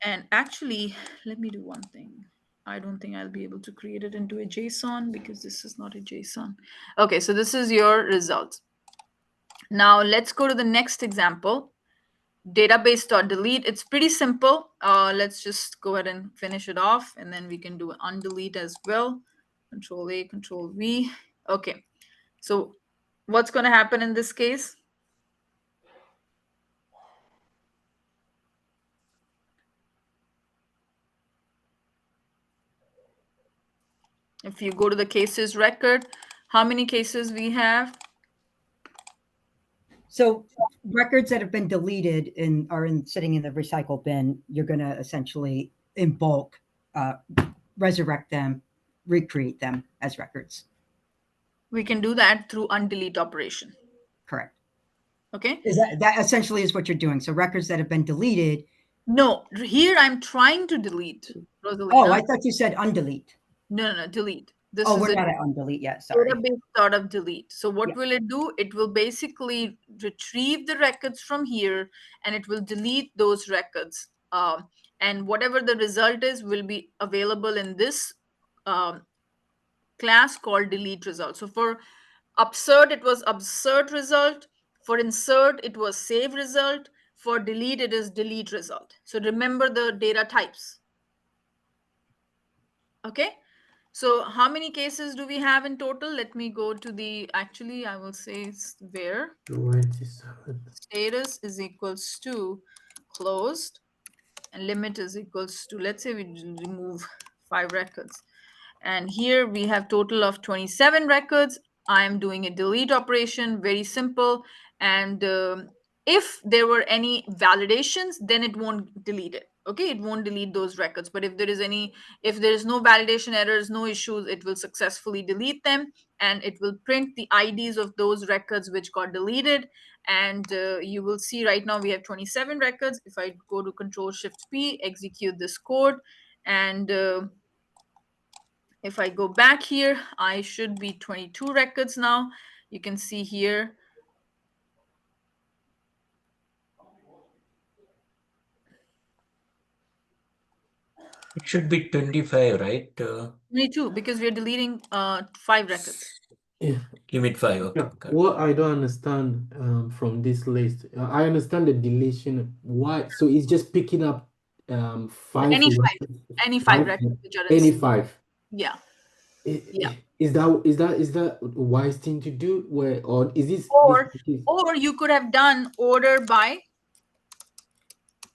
And actually, let me do one thing. I don't think I'll be able to create it into a JSON because this is not a JSON. Okay, so this is your results. Now let's go to the next example. Database.delete. It's pretty simple. Let's just go ahead and finish it off, and then we can do an undelete as well. Control A, Control V. Okay, so what's going to happen in this case? If you go to the cases record, how many cases we have? So records that have been deleted and are sitting in the recycle bin, you're going to essentially in bulk resurrect them, recreate them as records. We can do that through undelete operation. Correct. Okay. Is that essentially is what you're doing? So records that have been deleted. No, here I'm trying to delete. Rosalina. Oh, I thought you said undelete. No, delete. This oh, is we're a not at undelete yet. Sorry. database sort of delete. So what will it do? It will basically retrieve the records from here, and it will delete those records. And whatever the result is will be available in this class called delete result. So for upsert, it was upsert result. For insert, it was save result. For delete, it is delete result. So remember the data types. Okay. So how many cases do we have in total? Let me go to the, actually, I will say where 27. status is equals to closed and limit is equals to, let's say we remove 5 records. And here we have total of 27 records. I am doing a delete operation, very simple. And if there were any validations, then it won't delete it. Okay, it won't delete those records. But if there is no validation errors, no issues, it will successfully delete them, and it will print the IDs of those records which got deleted. And you will see right now we have 27 records. If I go to Control Shift P, execute this code, and if I go back here, I should be 22 records now. You can see here. It should be 25, right? 22, because we're deleting 5 records. Yeah. Limit 5. Okay. Yeah, what I don't understand from this list, I understand the deletion. Why? So it's just picking up 5 Any 5 five, records which are any 5. yeah. Yeah. Is that a wise thing to do? Where, or is this Or you could have done order by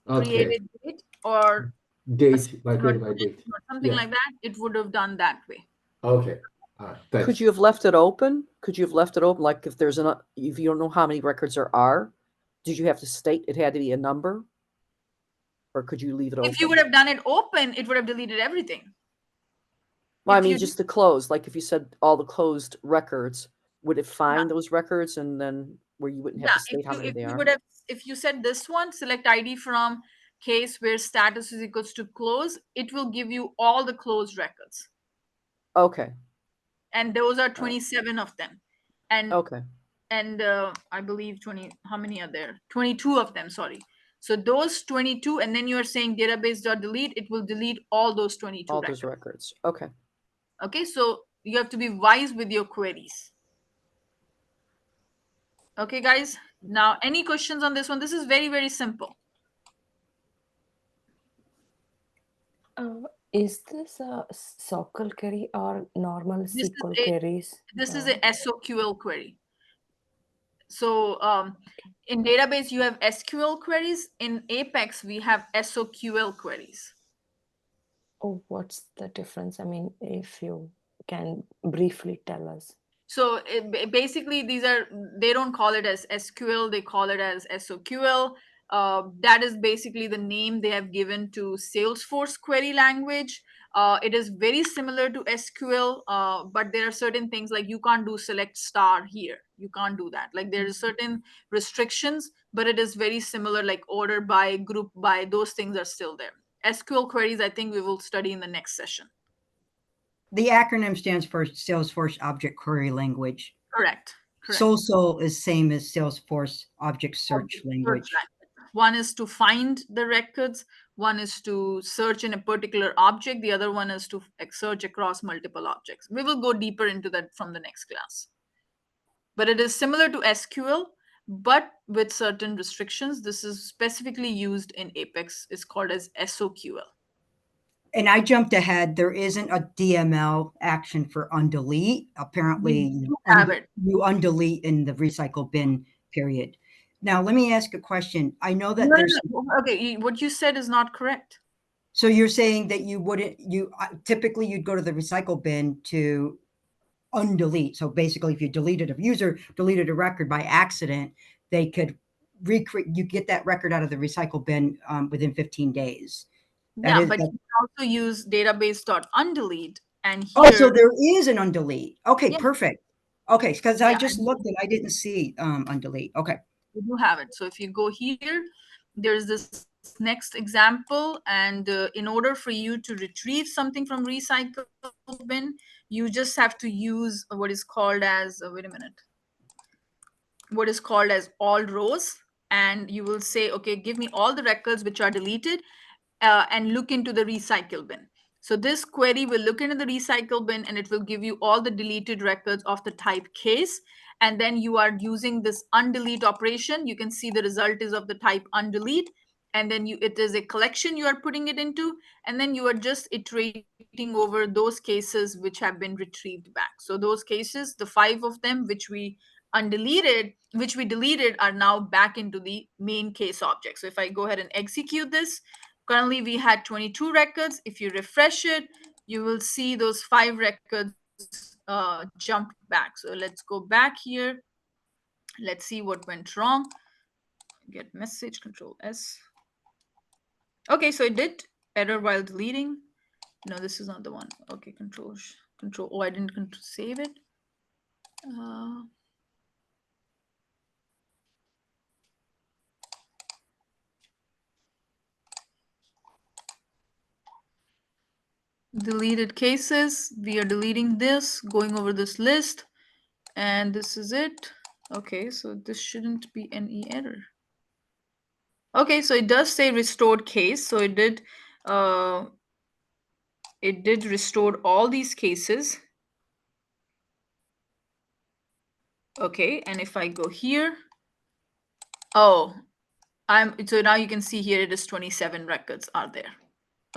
okay, created date or date by date by date? or something Yeah. like that? It would have done that way. Okay. All right. Thanks. Could you have left it open? Could you have left it open? Like if there's if you don't know how many records there are, did you have to state it had to be a number? Or could you leave it open? If you would have done it open, it would have deleted everything. Well, I mean, just the closed. Like if you said all the closed records, would it find Yeah. those records and then where you wouldn't have to state how many they are? If you said this one, select ID from case where status is equals to close, it will give you all the closed records. Okay. And those are 27 of them. And okay. And I believe 20, how many are there? 22 of them, sorry. So those 22, and then you are saying database.delete, it will delete all those 22 all records. those records. Okay. Okay, so you have to be wise with your queries. Okay, guys. Now, any questions on this one? This is very, very simple. Is this a SQL query or normal SQL queries? This is a SOQL query. So in database, you have SQL queries. In Apex, we have SOQL queries. Oh, what's the difference? I mean, if you can briefly tell us. So basically, they don't call it as SQL, they call it as SOQL. That is basically the name they have given to Salesforce query language. It is very similar to SQL, but there are certain things like you can't do select star here. You can't do that. Like there are certain restrictions, but it is very similar, like order by, group by, those things are still there. SQL queries, I think we will study in the next session. The acronym stands for Salesforce Object Query Language. Correct. SOSL is same as Salesforce Object Search Language. One is to find the records, one is to search in a particular object, the other one is to search across multiple objects. We will go deeper into that from the next class. But it is similar to SQL, but with certain restrictions. This is specifically used in Apex. It's called as SOQL. And I jumped ahead. There isn't a DML action for undelete. Apparently, you undelete in the recycle bin period. Now, let me ask a question. I know that there's... Okay, what you said is not correct. So you're saying that you wouldn't, typically you'd go to the recycle bin to undelete. So basically, if you deleted a record by accident, they could recreate, you get that record out of the recycle bin within 15 days. But you can also use database.undelete. And here, so there is an undelete. Okay, yeah. Perfect. Okay, because I just looked and I didn't see undelete. Okay. You do have it. So if you go here, there's this next example. And in order for you to retrieve something from recycle bin, you just have to use what is called as, what is called as all rows. And you will say, okay, give me all the records which are deleted and look into the recycle bin. So this query will look into the recycle bin and it will give you all the deleted records of the type case. And then you are using this undelete operation. You can see the result is of the type undelete. And then it is a collection you are putting it into. And then you are just iterating over those cases which have been retrieved back. So those cases, the 5 of them which we deleted are now back into the main case object. So if I go ahead and execute this, currently we had 22 records. If you refresh it, you will see those 5 records jumped back. So let's go back here. Let's see what went wrong. Get message, Control S. Okay, so it did error while deleting. No, this is not the one. Okay, control. Oh, I didn't save it. Deleted cases. We are deleting this, going over this list, and this is it. Okay, so this shouldn't be any error. Okay, so it does say restored case. So it did restore all these cases. Okay, and if I go here, so now you can see here it is 27 records are there.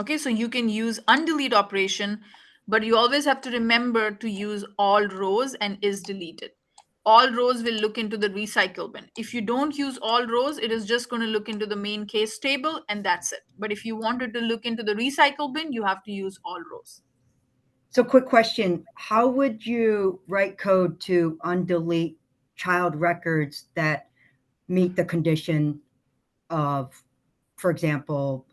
Okay, so you can use undelete operation, but you always have to remember to use all rows and is deleted. All rows will look into the recycle bin. If you don't use all rows, it is just going to look into the main case table and that's it. But if you wanted to look into the recycle bin, you have to use all rows. So quick question, how would you write code to undelete child records that meet the condition of, for example,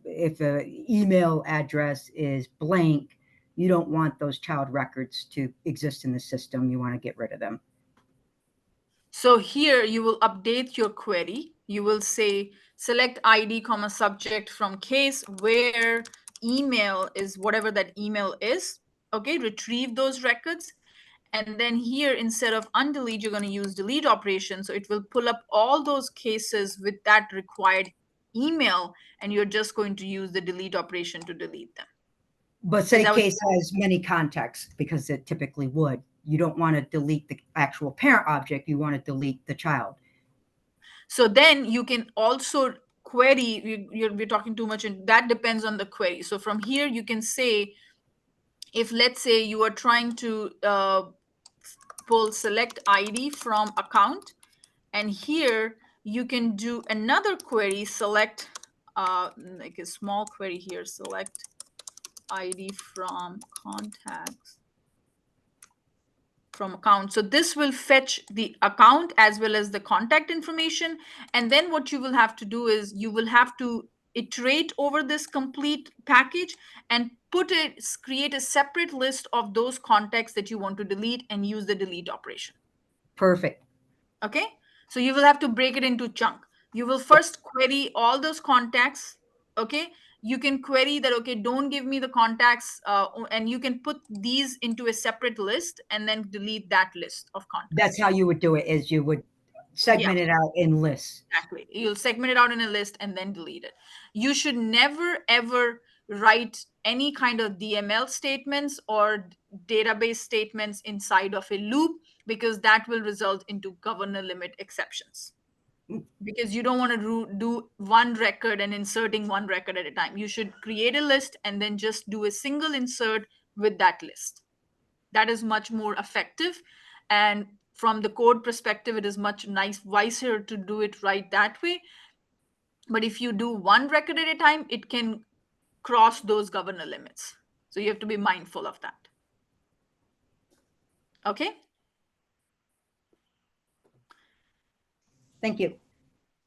if an email address is blank, you don't want those child records to exist in the system. You want to get rid of them. So here you will update your query. You will say select ID, subject from case where email is whatever that email is. Okay, retrieve those records. And then here, instead of undelete, you're going to use delete operation. So it will pull up all those cases with that required email, and you're just going to use the delete operation to delete them. But say case has many contexts, because it typically would. You don't want to delete the actual parent object. You want to delete the child. So then you can also query, we're talking too much, and that depends on the query. So from here, you can say, if let's say you are trying to pull select ID from account, and here you can do another query, select like a small query here, select ID from contacts from account. So this will fetch the account as well as the contact information. And then what you will have to do is you will have to iterate over this complete package and create a separate list of those contacts that you want to delete and use the delete operation. Perfect. Okay, so you will have to break it into chunk. You will first query all those contacts. Okay, you can query that, okay, don't give me the contacts, and you can put these into a separate list and then delete that list of contacts. That's how you would do it, is you would segment it out in lists. Exactly. You'll segment it out in a list and then delete it. You should never, ever write any kind of DML statements or database statements inside of a loop, because that will result into governor limit exceptions. Because you don't want to do one record and inserting one record at a time. You should create a list and then just do a single insert with that list. That is much more effective. And from the code perspective, it is much wiser to do it right that way. But if you do one record at a time, it can cross those governor limits. So you have to be mindful of that. Okay. Thank you.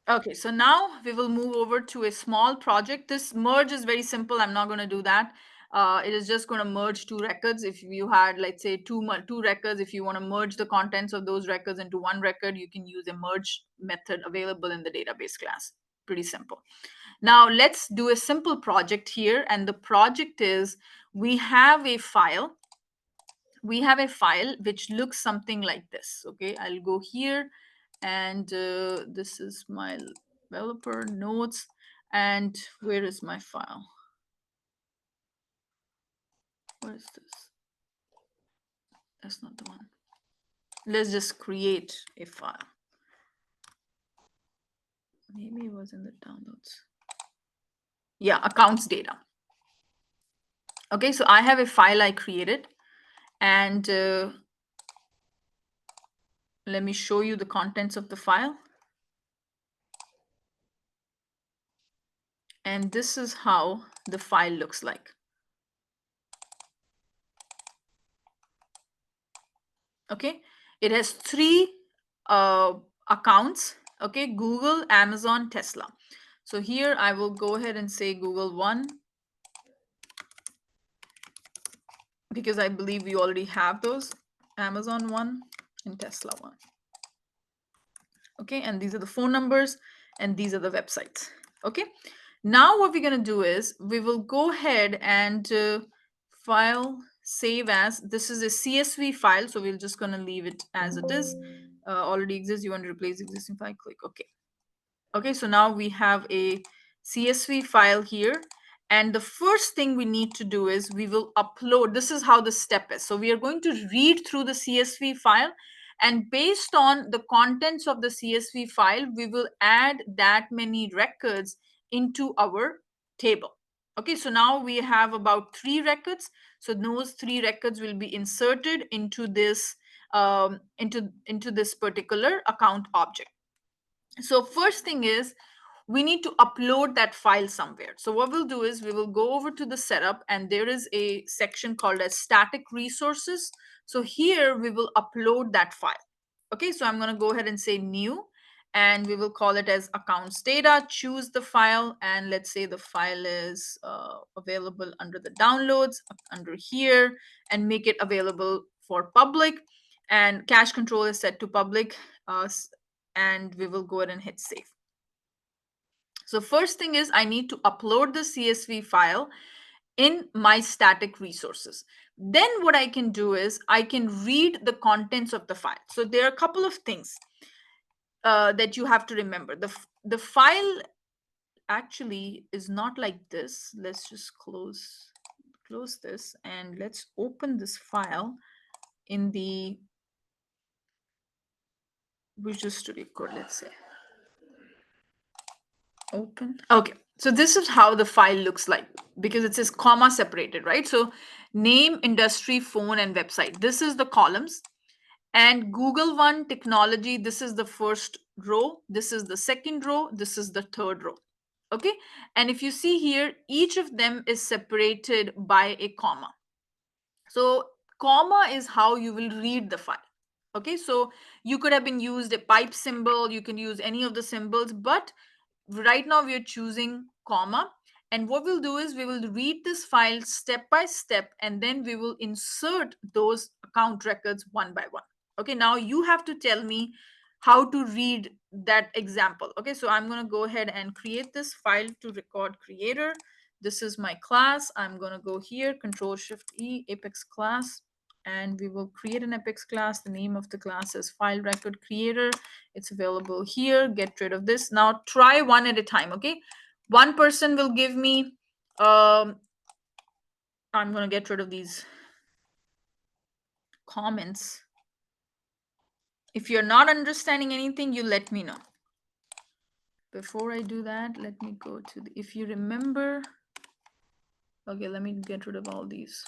Okay, so now we will move over to a small project. This merge is very simple. I'm not going to do that. It is just going to merge 2 records. If you had, let's say, two records, if you want to merge the contents of those records into one record, you can use a merge method available in the database class. Pretty simple. Now let's do a simple project here. And the project is, we have a file. We have a file which looks something like this. Okay, I'll go here. And this is my developer notes. And where is my file? What is this? That's not the one. Let's just create a file. Maybe it was in the downloads. Yeah, accounts data. Okay, so I have a file I created, and let me show you the contents of the file. And this is how the file looks like. Okay, it has 3 accounts. Okay, Google, Amazon, Tesla. So here I will go ahead and say Google 1, because I believe we already have those, Amazon 1 and Tesla 1. Okay, and these are the phone numbers and these are the websites. Okay, now what we're going to do is we will go ahead and file, save as. This is a CSV file, so we're just going to leave it as it is. Already exists. You want to replace existing file, click OK. Okay, so now we have a CSV file here. And the first thing we need to do is we will upload. This is how the step is. So we are going to read through the CSV file. And based on the contents of the CSV file, we will add that many records into our table. Okay, so now we have about 3 records. So those 3 records will be inserted into this into this particular account object. So first thing is we need to upload that file somewhere. So what we'll do is we will go over to the setup, and there is a section called as static resources. So here we will upload that file. Okay, so I'm going to go ahead and say new, and we will call it as accounts data. Choose the file, and let's say the file is available under the downloads under here, and make it available for public, and cache control is set to public, and we will go ahead and hit save. So first thing is I need to upload the CSV file in my static resources. Then what I can do is I can read the contents of the file. So there are a couple of things that you have to remember. The file actually is not like this. Let's just close this, and let's open this file in the Visual Studio Code, let's say. Open. Okay, so this is how the file looks like, because it says comma separated, right? So name, industry, phone, and website. This is the columns. And Google One, technology, this is the first row. This is the second row. This is the third row. Okay, and if you see here, each of them is separated by a comma. So comma is how you will read the file. Okay, so you could have been used a pipe symbol. You can use any of the symbols, but right now we are choosing comma. And what we'll do is we will read this file step by step, and then we will insert those account records one by one. Okay, now you have to tell me how to read that example. Okay, so I'm going to go ahead and create this file to record creator. This is my class. I'm going to go here, Control Shift E, Apex class, and we will create an Apex class. The name of the class is file record creator. It's available here. Get rid of this. Now try one at a time. Okay, one person will give me I'm going to get rid of these comments. If you're not understanding anything, you let me know. Before I do that, let me go to the, if you remember. Okay, let me get rid of all these.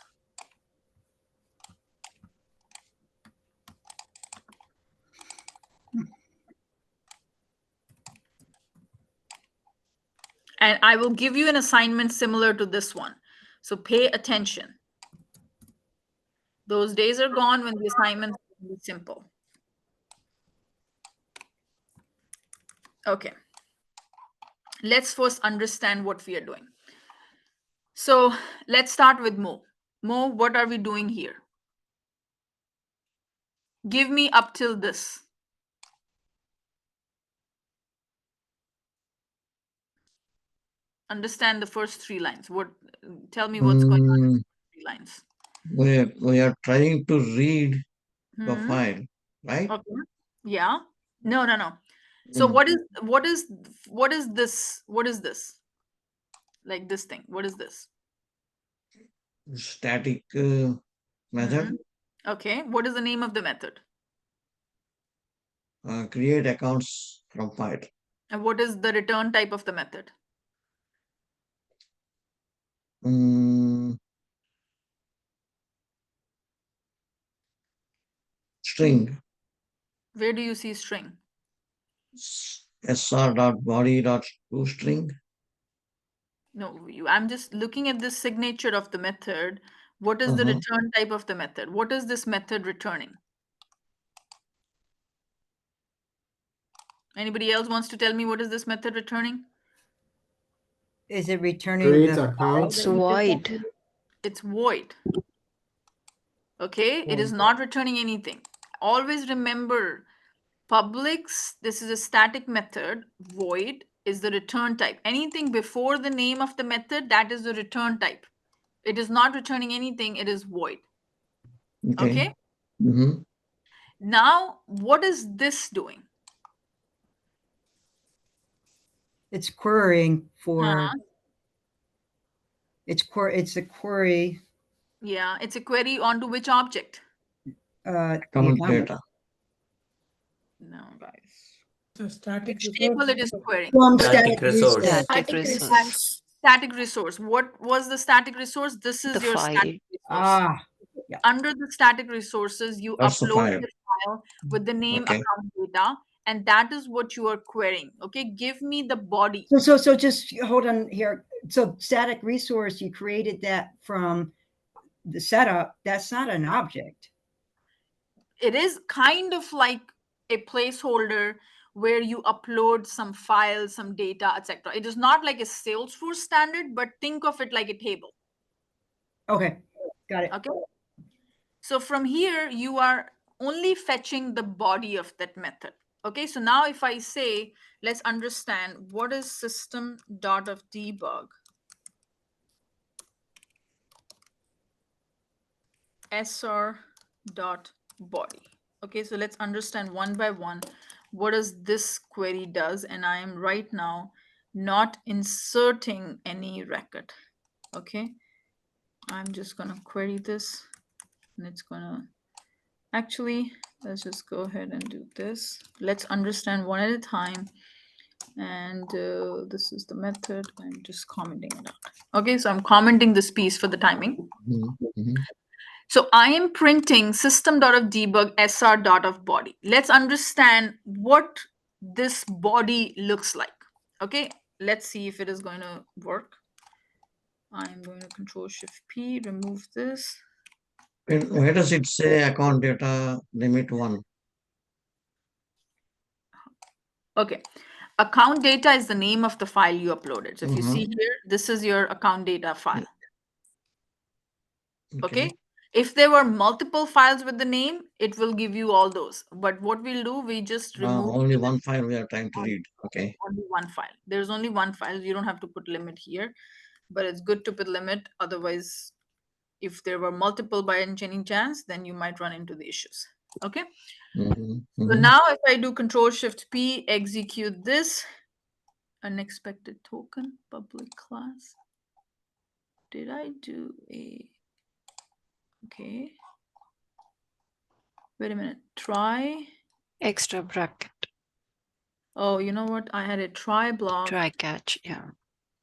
And I will give you an assignment similar to this one. So pay attention. Those days are gone when the assignments will be simple. Okay. Let's first understand what we are doing. So let's start with Mo. Mo, what are we doing here? Give me up till this. Understand the first 3 lines. Tell me what's going on in the 3 lines. We are trying to read the file, right? Okay. Yeah. No. So what is this? What is this? Like this thing. What is this? static method. Okay, what is the name of the method? Create accounts from file. And what is the return type of the method? String. Where do you see string? sr.body.toString. No, I'm just looking at the signature of the method. What is the return type of the method? What is this method returning? Anybody else wants to tell me what is this method returning? Is it returning Create the file account. It's that you just void. uploaded? It's void. Okay, it is not returning anything. Always remember, publics, this is a static method. Void is the return type. Anything before the name of the method, that is the return type. It is not returning anything, it is void. Okay? Now, what is this doing? It's querying for it's a query. Yeah, it's a query onto which object? The Account account. data. No, guys. So static Which table it is querying? From Static static resource. resource. Static resource. Static resource. What was the static resource? This is The your file. static resource. Ah, yeah. Under the static resources, you That's the upload file. the file with the name Okay. account data, and that is what you are querying. Okay, give me the body. So just hold on here. So static resource, you created that from the setup. That's not an object. It is kind of like a placeholder where you upload some files, some data, etc. It is not like a Salesforce standard, but think of it like a table. Okay, got it. Okay. So from here, you are only fetching the body of that method. Okay, so now if I say, let's understand what is system.of_debug sr.body. Okay, so let's understand one by one what does this query does, and I am right now not inserting any record. Okay, I'm just gonna query this, and it's gonna actually, let's just go ahead and do this. Let's understand one at a time. And this is the method. I'm just commenting it out. Okay, so I'm commenting this piece for the timing. So I am printing system.of_debug sr.of_body. Let's understand what this body looks like. Okay, let's see if it is going to work. I'm going to Control-Shift-P, remove this. Where does it say account data limit 1? Okay, account data is the name of the file you uploaded. So if you see here, this is your account data file. Okay. If there were multiple files with the name, it will give you all those. But what we'll do, we just remove Only one file we are trying to read. Okay. only one file. There's only one file. You don't have to put limit here, but it's good to put limit. Otherwise, if there were multiple by any chance, then you might run into the issues. Okay. So now if I do Control-Shift-P, execute this, unexpected token, public class. Did I do a, okay. Wait a minute, try. Extra bracket. Oh, you know what? I had a try block. Try catch, yeah.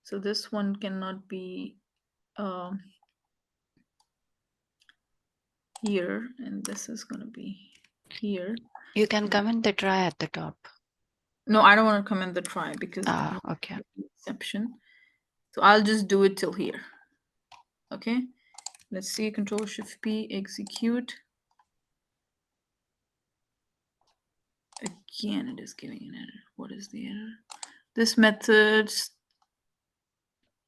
So this one cannot be here, and this is going to be here. You can comment the try at the top. No, I don't want to comment the try because okay. Exception. So I'll just do it till here. Okay. Let's see. Control-Shift-P, execute. Again, it is giving an error. What is the error? This method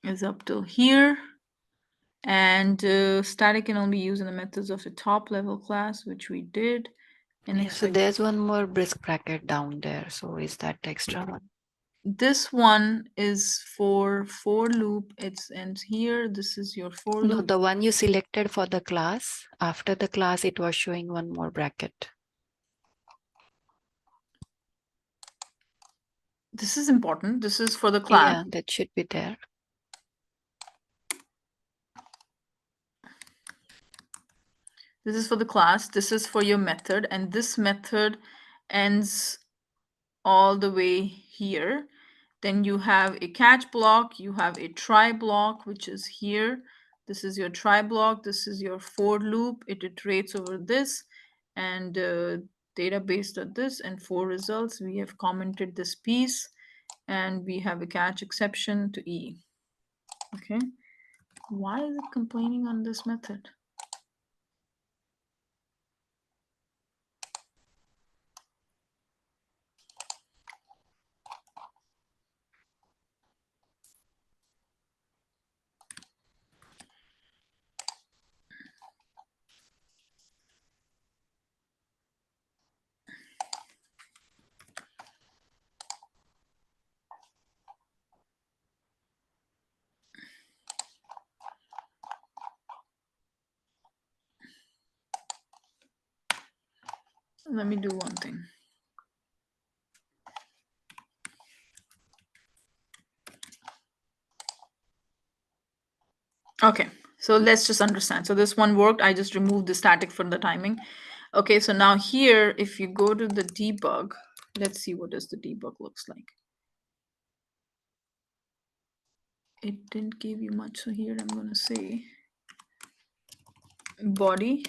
is up till here. And static can only be used in the methods of a top level class, which we did. And So there's one more brisk bracket down there. So is that extra one? This one is for loop. It's ends here. This is your for No, loop. the one you selected for the class. After the class, it was showing one more bracket. This is important. This is for the class. Yeah, that should be there. This is for the class. This is for your method. And this method ends all the way here. Then you have a catch block. You have a try block, which is here. This is your try block. This is your for loop. It iterates over this. And database.this and for results. We have commented this piece. And we have a catch exception to E. Okay. Why is it complaining on this method? Let me do one thing. Okay, so let's just understand. So this one worked. I just removed the static from the timing. Okay, so now here, if you go to the debug, let's see what does the debug looks like. It didn't give you much. So here I'm going to say body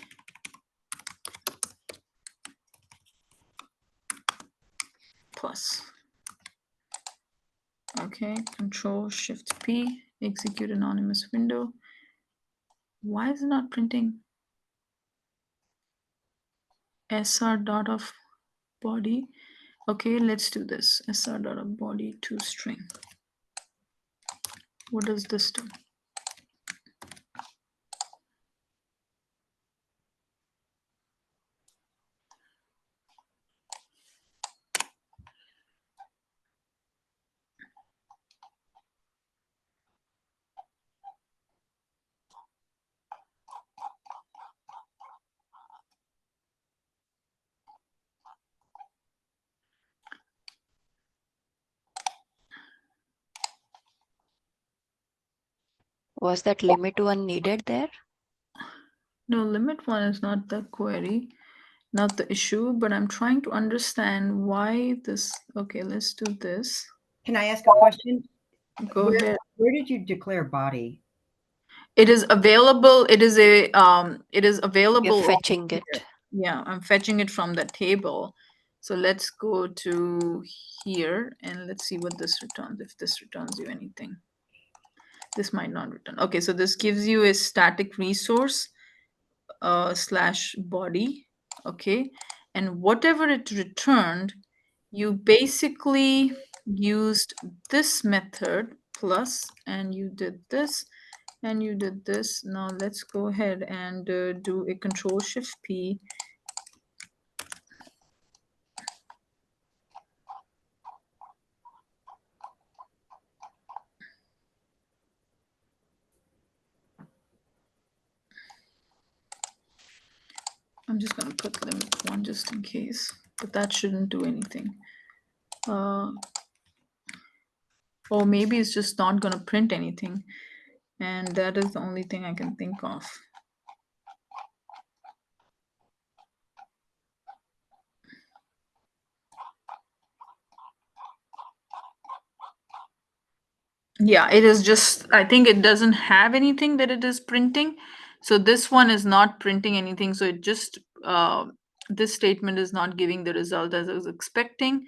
plus. Okay, Control Shift P, execute anonymous window. Why is it not printing sr dot of body? Okay, let's do this. Sr dot of body to string. What does this do? Was that limit one needed there? No, limit one is not the query, not the issue, but I'm trying to understand why this. Okay, let's do this. Can I ask a question? Go ahead. Where did you declare body? It is available. It is available. You're fetching it. Yeah, I'm fetching it from the table. So let's go to here and let's see what this returns. If this returns you anything. This might not return. Okay, so this gives you a static resource slash body. Okay, and whatever it returned, you basically used this method plus, and you did this, and you did this. Now let's go ahead and do a Control Shift P. I'm just going to put limit one just in case, but that shouldn't do anything. Or maybe it's just not going to print anything. And that is the only thing I can think of. Yeah, it is just, I think it doesn't have anything that it is printing. So this one is not printing anything. So it just, this statement is not giving the result as I was expecting,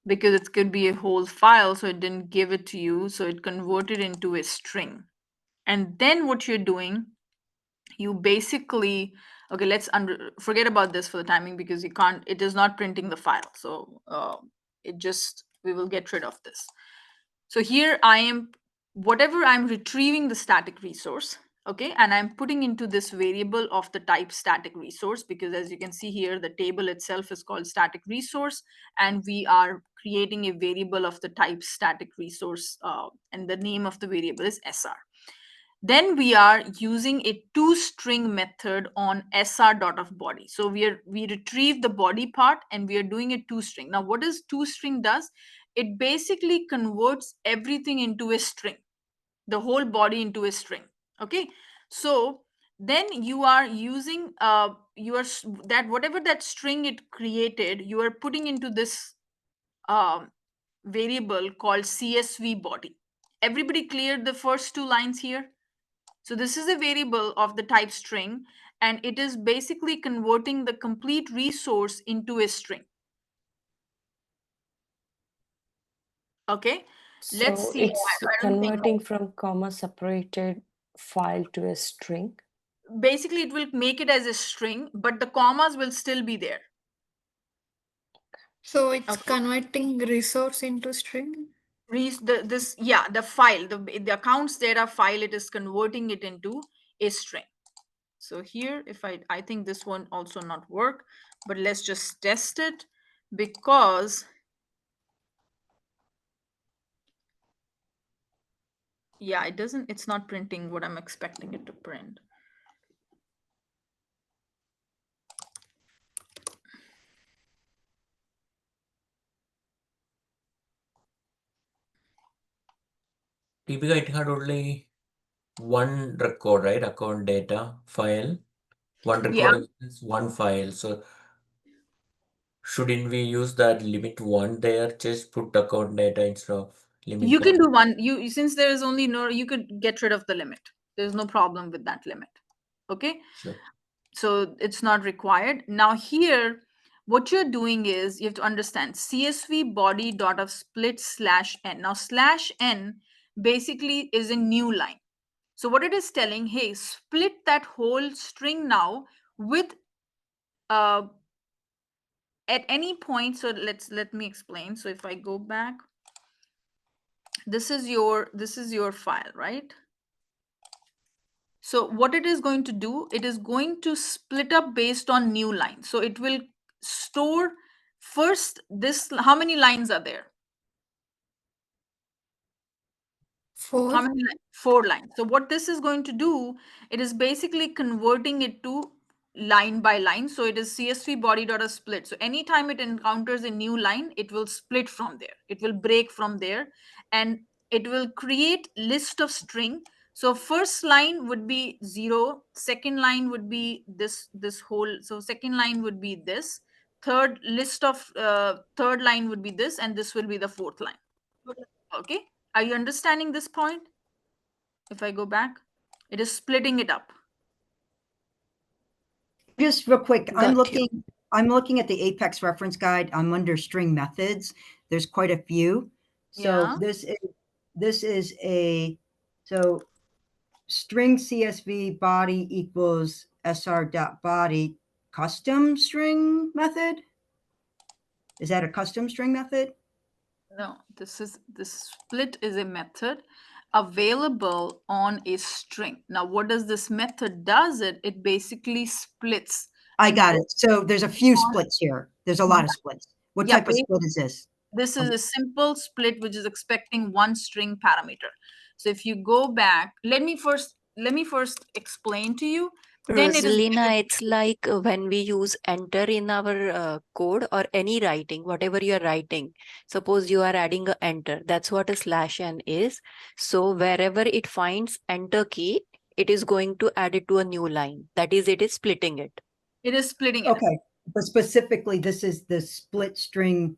because it could be a whole file. So it didn't give it to you. So it converted into a string. And then what you're doing, you basically, okay, let's forget about this for the timing, because you can't, it is not printing the file. So we will get rid of this. So here I am, whatever I'm retrieving the static resource, okay, and I'm putting into this variable of the type static resource, because as you can see here, the table itself is called static resource, and we are creating a variable of the type static resource, and the name of the variable is SR. Then we are using a toString method on sr dot of body. So we retrieve the body part and we are doing a toString. Now what does toString does? It basically converts everything into a string, the whole body into a string. Okay, so then you are using that whatever that string it created, you are putting into this variable called CSV body. Everybody cleared the first two lines here? So this is a variable of the type string, and it is basically converting the complete resource into a string. Okay, let's So see. it's I don't think converting from comma separated file to a string. basically it will make it as a string, but the commas will still be there. So it's Okay. converting resource into string? The file, the accounts data file, it is converting it into a string. So here, if I think this one also not work, but let's just test it, because yeah, it's not printing what I'm expecting it to print. Deepika, it had only one record, right? Account data file. One record is one file. So shouldn't we use that limit one there? Just put account data instead of limit You one. can do one. Since there is only you could get rid of the limit. There's no problem with that limit. Okay. Sure. So it's not required. Now here, what you're doing is you have to understand CSV body dot of split slash n. Now slash n basically is a new line. So what it is telling, hey, split that whole string now with at any point. So let me explain. So if I go back, this is your file, right? So what it is going to do, it is going to split up based on new line. So it will store first this, how many lines are there? 4. How many lines? 4 lines. So what this is going to do, it is basically converting it to line by line. So it is CSV body dot a split. So anytime it encounters a new line, it will split from there. It will break from there, and it will create list of string. So first line would be 0, second line would be this whole, so second line would be this, third line would be this, and this will be the fourth line. Okay, are you understanding this point? If I go back, it is splitting it up. Just real quick, Got I'm you. looking at the Apex reference guide. I'm under string methods. There's quite a few. So Yeah. this is so string CSV body equals sr.body custom string method. Is that a custom string method? No, this split is a method available on a string. Now, what does this method does? It basically splits. I got it. So there's a few splits here. There's a lot of splits. What type of split is this? This is a simple split which is expecting one string parameter. So if you go back, let me first explain to you. Then Rosalina, it's like when we use enter in our code or any writing, whatever you are writing. Suppose you are adding a enter. That's what a slash n is. So wherever it finds enter key, it is going to add it to a new line. That is, it is splitting it. It is splitting it. Okay, but specifically, this is the split string.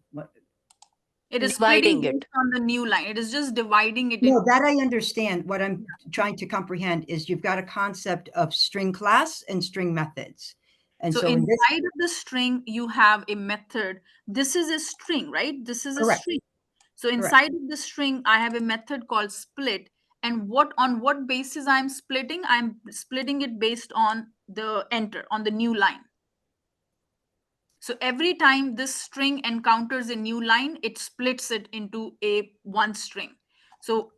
It is splitting based on the new line. It is just dividing it. No, that I understand. What I'm trying to comprehend is you've got a concept of string class and string methods. And so inside of the string, you have a method. This is a string, right? This is a string. So inside of the string, I have a method called split. And on what basis I'm splitting? I'm splitting it based on the enter, on the new line. So every time this string encounters a new line, it splits it into one string. So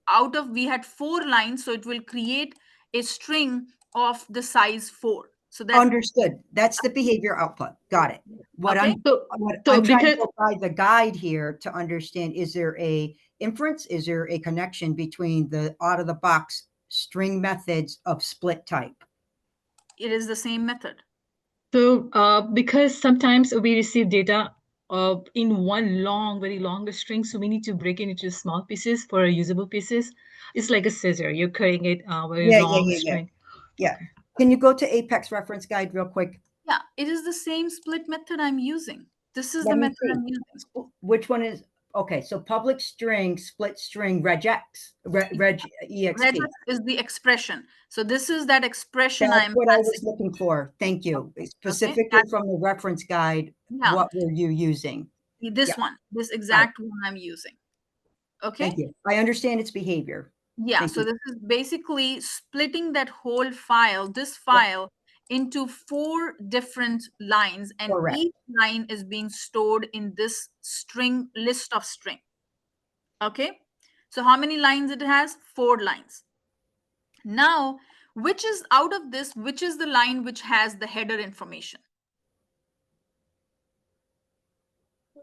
we had 4 lines, so it will create a string of the size 4. So that understood. That's the behavior output. Got it. What okay. I'm trying to go by the guide here to understand, is there a inference? Is there a connection between the out of the box string methods of split type? It is the same method. So because sometimes we receive data in one very long string, so we need to break it into small pieces for usable pieces. It's like a scissor. You're cutting it very long string. Yeah. Can you go to Apex reference guide real quick? Yeah, it is the same split method I'm using. This is Let the me method see. I'm using. Which one is, okay, so public string, split string, regex, regex. Regex is the expression. So this is that expression That's I'm what I was passing. looking for. Thank you. Okay, Specifically that's- from the reference guide, Yeah. what were you using? This Yeah. one, this exact one I'm using. Okay. Thank you. I understand its behavior. Yeah, Thank so you. this is basically splitting that whole file, this file, into 4 different lines, and Correct. each line is being stored in this string list of string. Okay, so how many lines it has? 4 lines. Now, which is out of this, which is the line which has the header information?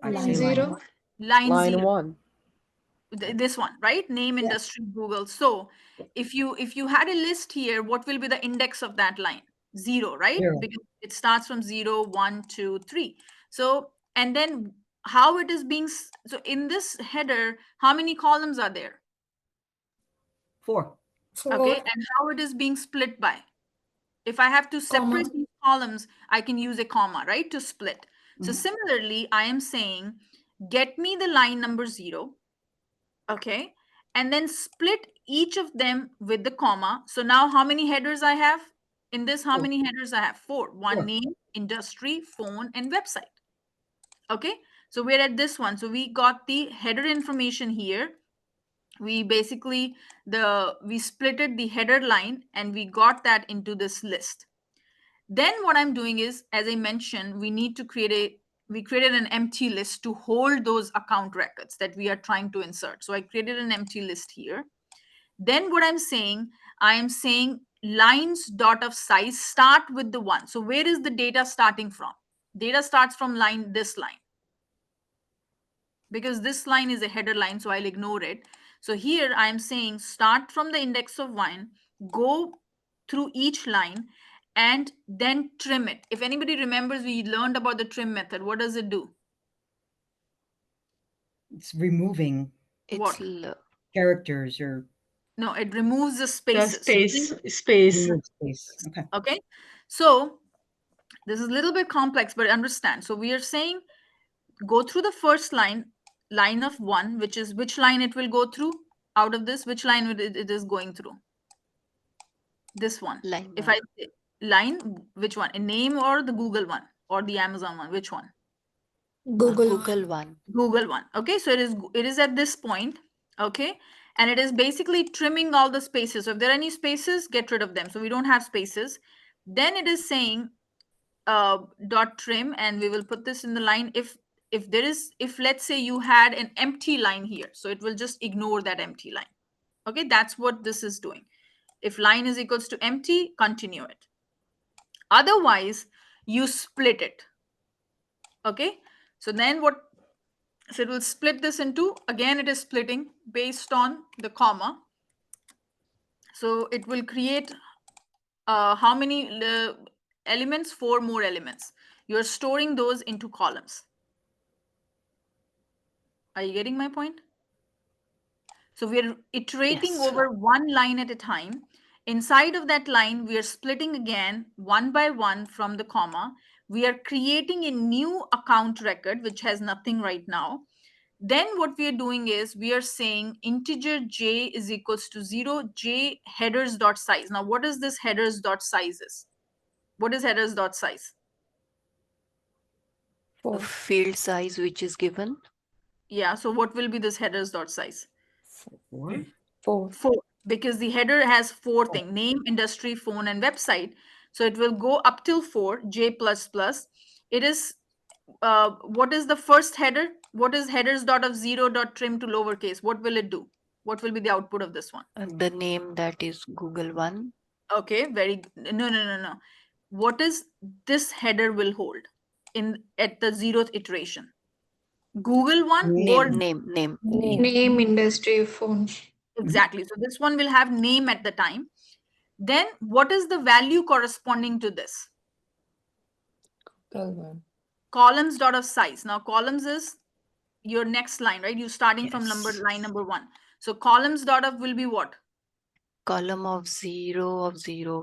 I'd Line say 0. Line Line 0. 1. This one, right? Name, industry, Google. So if you had a list here, what will be the index of that line? 0, right? 0. Because it starts from 0, 1, 2, 3. So, and then how it is being, so in this header, how many columns are there? 4. Okay, and how it is being split by? If I have to separate Comma. these columns, I can use a comma, right, to split. So Mhm. similarly, I am saying, get me the line number 0, okay, and then split each of them with the comma. So now how many headers I have? In this, how 4. many headers I have? 4. One 4. name, industry, phone, and website. Okay, so we're at this one. So we got the header information here. We basically, we splitted the header line and we got that into this list. Then what I'm doing is, as I mentioned, we created an empty list to hold those account records that we are trying to insert. So I created an empty list here. Then what I am saying lines dot of size start with the 1. So where is the data starting from? Data starts from this line. Because this line is a header line, so I'll ignore it. So here I'm saying start from the index of 1, go through each line, and then trim it. If anybody remembers, we learned about the trim method. What does it do? It's removing What? characters or No, it removes the The spaces. space. remove space. Okay. Okay. So this is a little bit complex, but understand. So we are saying go through the first line of 1, which is which line it will go through out of this, which line it is going through? This one. Line If 1. I say line, which one? A name or the Google one or the Amazon one? Which one? Google 1. Google one. Okay, so it is at this point. Okay, and it is basically trimming all the spaces. So if there are any spaces, get rid of them. So we don't have spaces. Then it is saying dot trim, and we will put this in the line. If let's say you had an empty line here, so it will just ignore that empty line. Okay, that's what this is doing. If line is equals to empty, continue it. Otherwise, you split it. Okay, so then what? So it will split this into, again, it is splitting based on the comma. So it will create how many elements? 4 more elements. You're storing those into columns. Are you getting my point? So we're iterating Yes. over one line at a time. Inside of that line, we are splitting again one by one from the comma. We are creating a new account record, which has nothing right now. Then what we are doing is we are saying integer j is equals to 0, j headers dot size. Now, what is this headers dot size is? What is headers dot size? The field size which is given. Yeah, so what will be this headers dot size? 4. 4. 4, because the header has 4 things: name, industry, phone, and website. So it will go up till 4, j plus plus. It is, what is the first header? What is headers dot of 0 dot trim to lowercase? What will it do? What will be the output of this one? The name, that is Google 1. Okay, no. What is this header will hold at the 0th iteration? Google one or Name. Name, industry, phone. exactly. So this one will have name at the time. Then what is the value corresponding to this? Google 1. Columns dot of size. Now columns is your next line, right? You're starting from Yes. line number 1. So columns dot of will be what? column of 0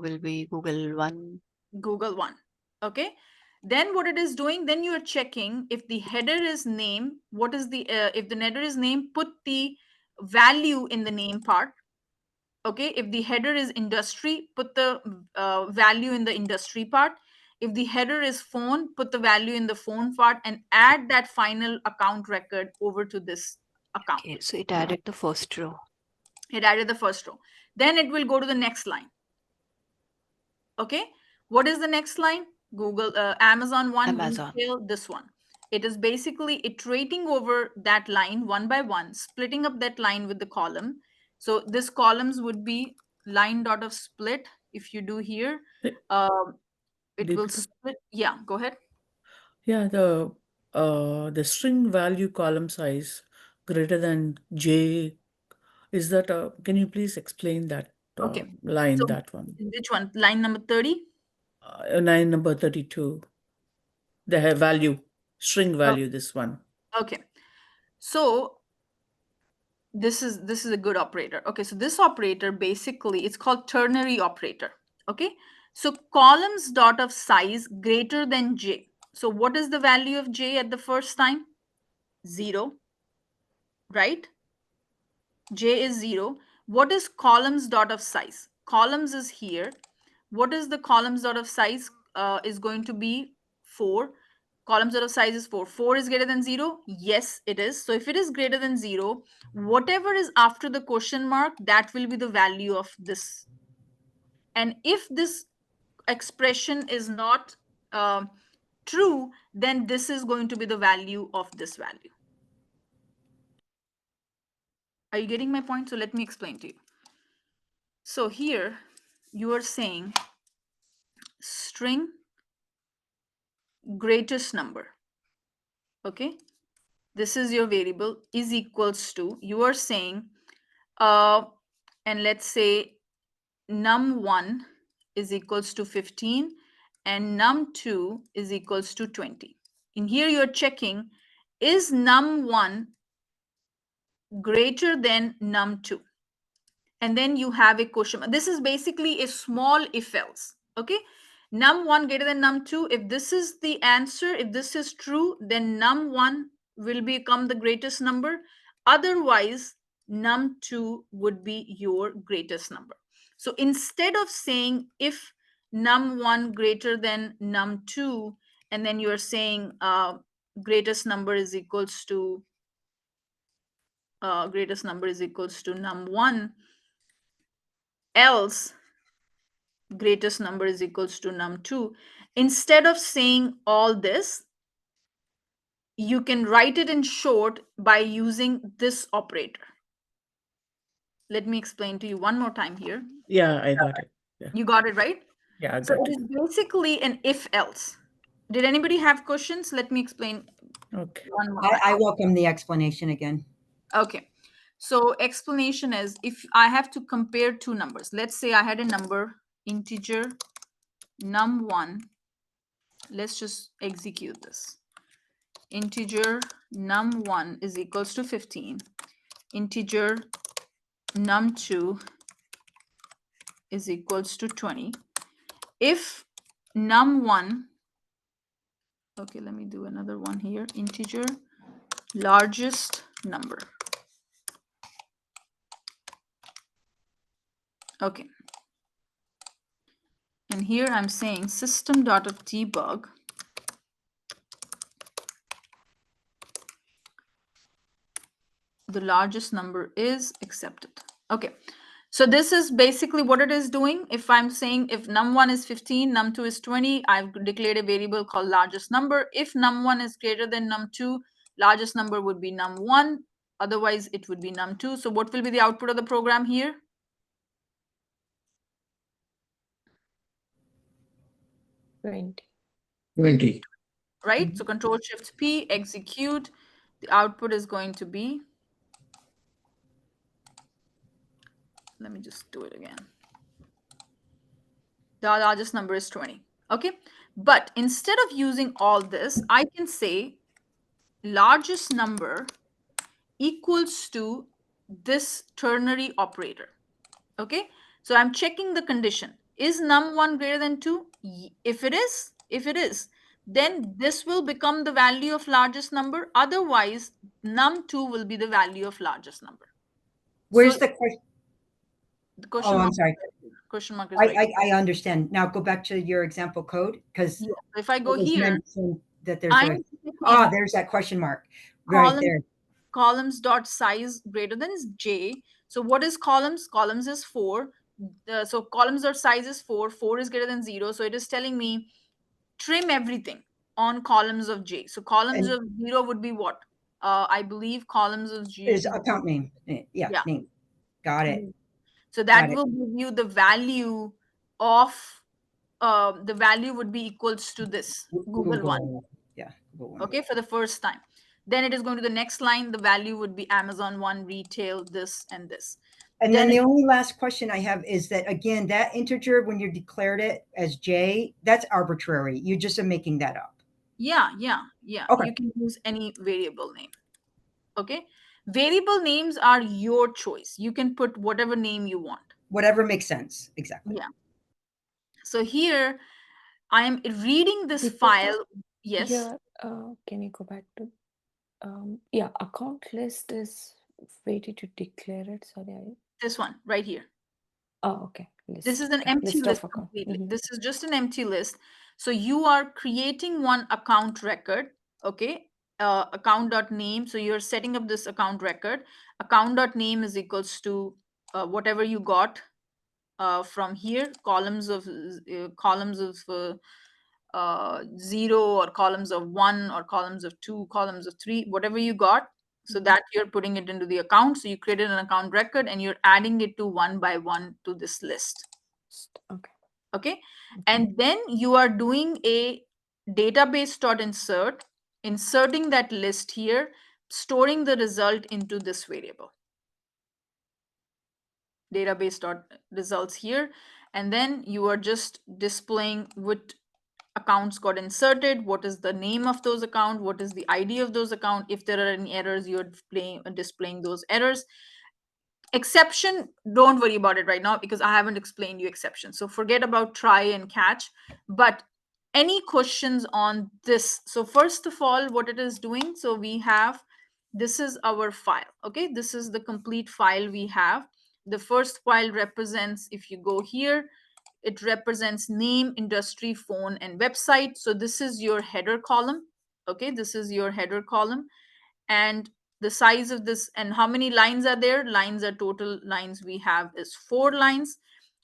will be Google 1. Google 1. Okay. Then what it is doing, then you are checking if the header is name, what is the, if the header is name, put the value in the name part. Okay. If the header is industry, put the value in the industry part. If the header is phone, put the value in the phone part and add that final account record over to this account. Okay, so it added the first row. It added the first row. Then it will go to the next line. Okay. What is the next line? Google, Amazon one, Amazon. retail, this one. It is basically iterating over that line one by one, splitting up that line with the column. So this columns would be line dot of split. If you do here, it will Deepika? split. Yeah, go ahead. Yeah, the string value column size greater than J, is that can you please explain that Okay. line, So that one? which one? Line number 30? Line number 32. The value, string value, this one. Okay. So this is a good operator. Okay, so this operator basically, it's called ternary operator. Okay, so columns dot of size greater than J. So what is the value of J at the first time? 0, right? J is 0. What is columns dot of size? Columns is here. What is the columns dot of size? Is going to be 4. Columns dot of size is 4. 4 is greater than 0? Yes, it is. So if it is greater than 0, whatever is after the question mark, that will be the value of this. And if this expression is not true, then this is going to be the value of this value. Are you getting my point? So let me explain to you. So here you are saying string greatest number. Okay, this is your variable is equals to, you are saying and let's say num1 is equals to 15 and num2 is equals to 20. In here you're checking, is num1 greater than num2? And then you have a question. This is basically a small if else. Okay, num1 greater than num2. If this is the answer, if this is true, then num1 will become the greatest number. Otherwise, num2 would be your greatest number. So instead of saying if num1 greater than num2, and then you're saying greatest number is equals to num1, else greatest number is equals to num2. Instead of saying all this, you can write it in short by using this operator. Let me explain to you one more time here. Yeah, I got it. Yeah, You got it, right? yeah, I So got it it. is basically an if else. Did anybody have questions? Let me explain Okay. one more I time. welcome the explanation again. Okay. So explanation is, if I have to compare two numbers, let's say I had a number integer num1. Let's just execute this. Integer num1 is equals to 15. Integer num2 is equals to 20. If num1, okay, let me do another one here. Integer largest number. Okay. And here I'm saying system.debug the largest number is accepted. Okay, so this is basically what it is doing. If I'm saying if num1 is 15, num2 is 20, I've declared a variable called largest number. If num1 is greater than num2, largest number would be num1, otherwise it would be num2. So what will be the output of the program here? 20. Right, so Control Shift P, execute. The output is going to be, let me just do it again. The largest number is 20. Okay, but instead of using all this, I can say largest number equals to this ternary operator. Okay, So I'm checking the condition. Is num1 greater than 2? If it is, then this will become the value of largest number. Otherwise, num2 will be the value of largest number. Where's So the question? the question Oh, mark I'm sorry. Question mark is right. I understand. Now go back to your example code, because If I go it was here, mentioned that there's there's that question mark right there. Columns dot size greater than j. So what is columns? Columns is 4. So columns dot size is 4. 4 is greater than 0. So it is telling me trim everything on columns of j. So columns of 0 would be what? I believe columns of j is account name. Yeah, name. Got it. So that will give you the value of the value would be equals to this Google one. Yeah, Google one. Okay, for the first time. Then it is going to the next line. The value would be Amazon one, retail, this and this. And then the only last question I have is that, again, that integer, when you declared it as j, that's arbitrary. You just are making that up. Yeah. Okay. You can use any variable name. Okay, variable names are your choice. You can put whatever name you want. Whatever makes sense. Exactly. Yeah. So here I am reading this file. Yes. Yeah. Can you go back to? Yeah. Account list is. Where did you declare it? Sorry. This one right here. Oh, okay. This is an empty list completely. This is just an empty list. So you are creating one account record. Okay. Account.name. So you're setting up this account record. Account.name is equals to whatever you got from here, columns of 0 or columns of 1 or columns of 2, columns of 3, whatever you got. So that you're putting it into the account. So you created an account record and you're adding it to one by one to this list. Okay. And then you are doing a database.insert, inserting that list here, storing the result into this variable. Database.results here. And then you are just displaying what accounts got inserted, what is the name of those account, what is the ID of those account. If there are any errors, you're displaying those errors. Exception, don't worry about it right now because I haven't explained you exception. So forget about try and catch. But any questions on this? So first of all, what it is doing, so we have, this is our file. Okay, this is the complete file we have. The first file represents, if you go here, it represents name, industry, phone, and website. So this is your header column. Okay, this is your header column. And the size of this, and how many lines are there? Lines are total lines we have is 4 lines.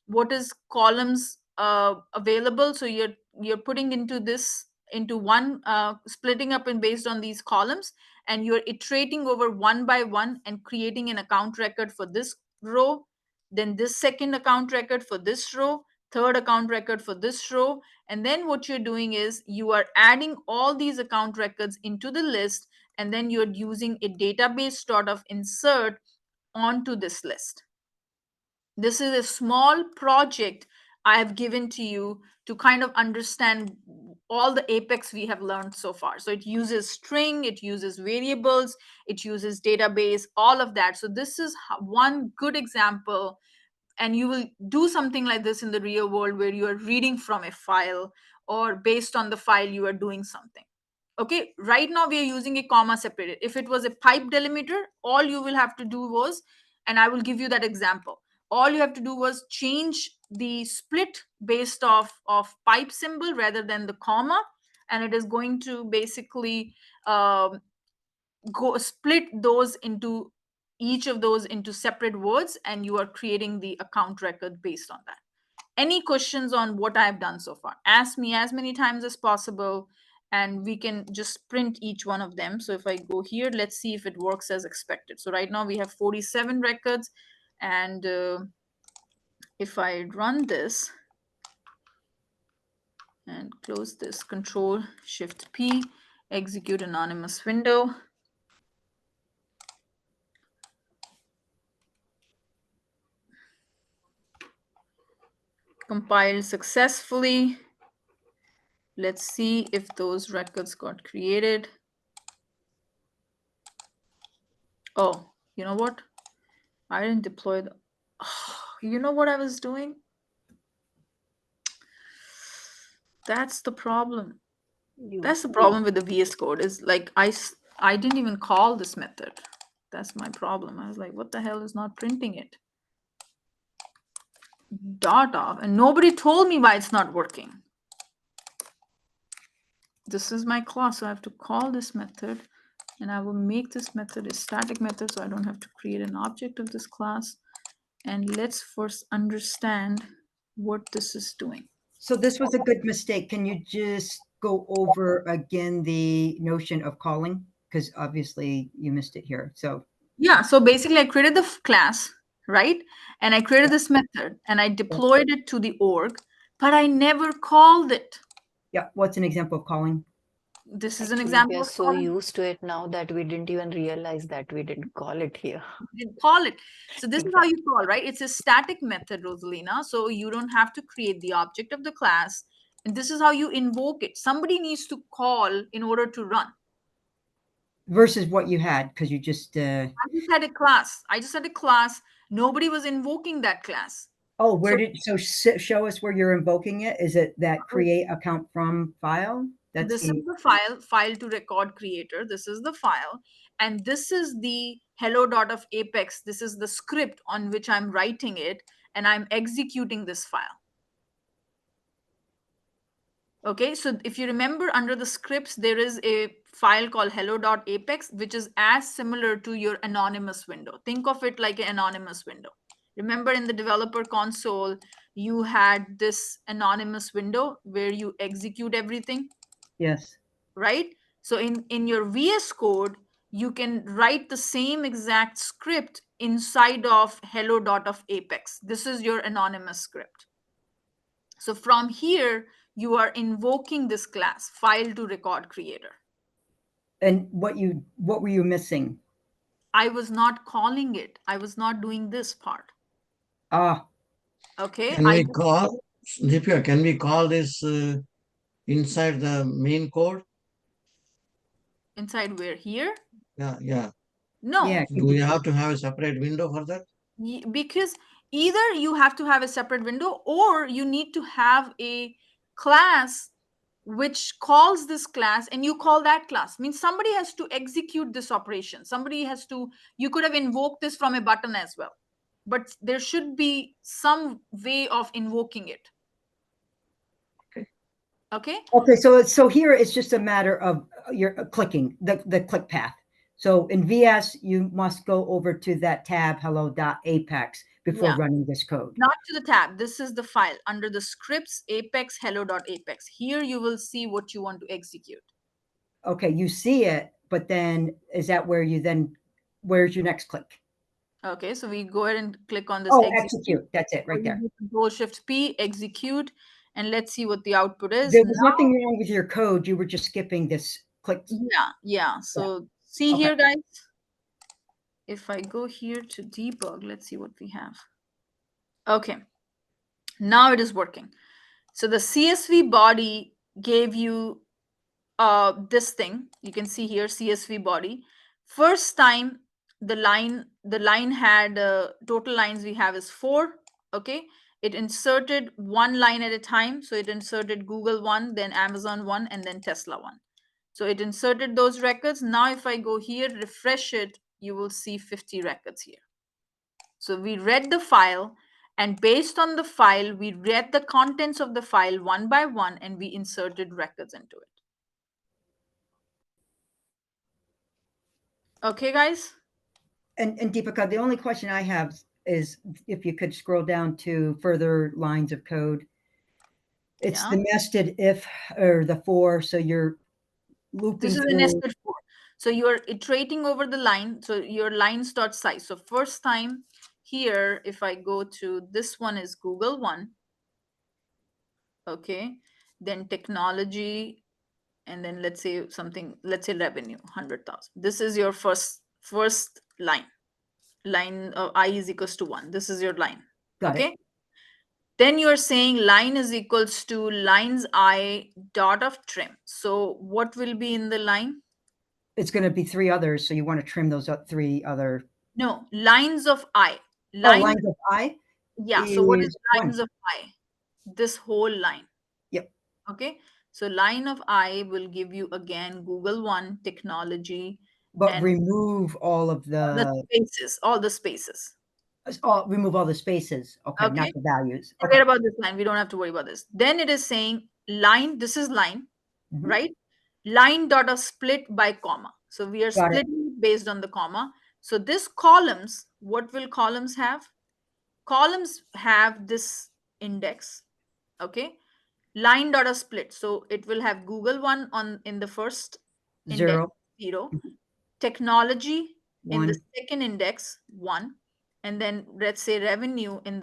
What is columns available? So you're putting into this into one, splitting up and based on these columns, and you're iterating over one by one and creating an account record for this row, then this second account record for this row, third account record for this row. And then what you're doing is you are adding all these account records into the list, and then you're using a database sort of insert onto this list. This is a small project I have given to you to kind of understand all the Apex we have learned so far. So it uses string, it uses variables, it uses database, all of that. So this is one good example. And you will do something like this in the real world where you are reading from a file, or based on the file you are doing something. Okay, right now we are using a comma separated. If it was a pipe delimiter, all you will have to do was, and I will give you that example, all you have to do was change the split based off of pipe symbol rather than the comma, and it is going to basically go split those into each of those into separate words, and you are creating the account record based on that. Any questions on what I've done so far? Ask me as many times as possible, and we can just print each one of them. So if I go here, let's see if it works as expected. So right now we have 47 records, and if I run this and close this, Control Shift P, execute anonymous window. Compiled successfully. Let's see if those records got created. Oh, you know what? I didn't deploy the. Oh, You know what I was doing? That's the problem. That's the problem with the VS Code is like I didn't even call this method. That's my problem. I was like, what the hell is not printing it? Dot off, and nobody told me why it's not working. This is my class, so I have to call this method, and I will make this method a static method, so I don't have to create an object of this class. And let's first understand what this is doing. So this was a good mistake. Can you just go over again the notion of calling? Because obviously you missed it here. So yeah, so basically I created the class, right? And I created this method and I deployed it to the org, but I never called it. Yeah, what's an example of calling? This is an Actually, example we are of so calling. used to it now that we didn't even realize that we didn't call it here. Didn't call it. So this is how you call, right? It's a static method, Rosalina. So you don't have to create the object of the class. And this is how you invoke it. Somebody needs to call in order to run. Versus what you had, because you just... I just had a class. I just had a class. Nobody was invoking that class. Oh, where did... So show us where you're invoking it. Is it that create account from file? That's this is the file to record creator. This is the file. And this is the hello.of-apex. This is the script on which I'm writing it. And I'm executing this file. Okay, so if you remember under the scripts, there is a file called hello.apex, which is as similar to your anonymous window. Think of it like an anonymous window. Remember in the developer console, you had this anonymous window where you execute everything? Yes. Right? So in your VS Code, you can write the same exact script inside of hello.of-apex. This is your anonymous script. So from here, you are invoking this class, file to record creator. And what were you missing? I was not calling it. I was not doing this part. Ah. Okay. Can we call, Deepika, can we call this inside the main code? Inside where? Here? Yeah. No. Yeah, Do we have to have a separate window for that? Because either you have to have a separate window or you need to have a class which calls this class and you call that class. Means somebody has to execute this operation. Somebody has to, you could have invoked this from a button as well. But there should be some way of invoking it. Okay. Okay, so here it's just a matter of your clicking the click path. So in VS, you must go over to that tab hello.apex before running this code. Not to the tab. This is the file under the scripts apex hello.apex. Here you will see what you want to execute. Okay, you see it, but then is that where you then, where's your next click? Okay, so we go ahead and click on this. Oh, execute. That's it right there. Control Shift P, execute, and let's see what the output is. There was nothing wrong with your code. You were just skipping this click. Yeah. So see here, guys. If I go here to debug, let's see what we have. Okay, now it is working. So the CSV body gave you this thing. You can see here CSV body. First time the line had total lines we have is 4. Okay, it inserted one line at a time. So it inserted Google 1, then Amazon 1, and then Tesla 1. So it inserted those records. Now if I go here, refresh it, you will see 50 records here. So we read the file, and based on the file, we read the contents of the file one by one, and we inserted records into it. Okay, guys? And Deepika, the only question I have is if you could scroll down to further lines of code. It's the nested if or the for, so you're looping This is through. a nested for. So you're iterating over the line. So your line starts size. So first time here, if I go to this one is Google 1. Okay. Then technology, and then let's say something, let's say revenue, 100,000. This is your first line. Line of I is equals to 1. This is your line. Got it. Then you're saying line is equals to lines I dot of trim. So what will be in the line? It's going to be 3 others. So you want to trim those 3 other. No, lines of I. Lines of I? Yeah. So what is is 1. lines of I? This whole line. Yep. Okay. So line of I will give you again Google One, technology, But and remove all of the the, spaces, all the spaces. remove all the spaces. Okay, not Okay. the values. Forget Okay. about this line. We don't have to worry about this. Then it is saying line, this is line, Mhm. right? Line dot of split by comma. So we are Got it. splitting based on the comma. So this columns, what will columns have? Columns have this index. Okay. Line dot of split. So it will have Google One on in the first index, 0, 0. Technology in the 1. second index, 1. And then let's say revenue in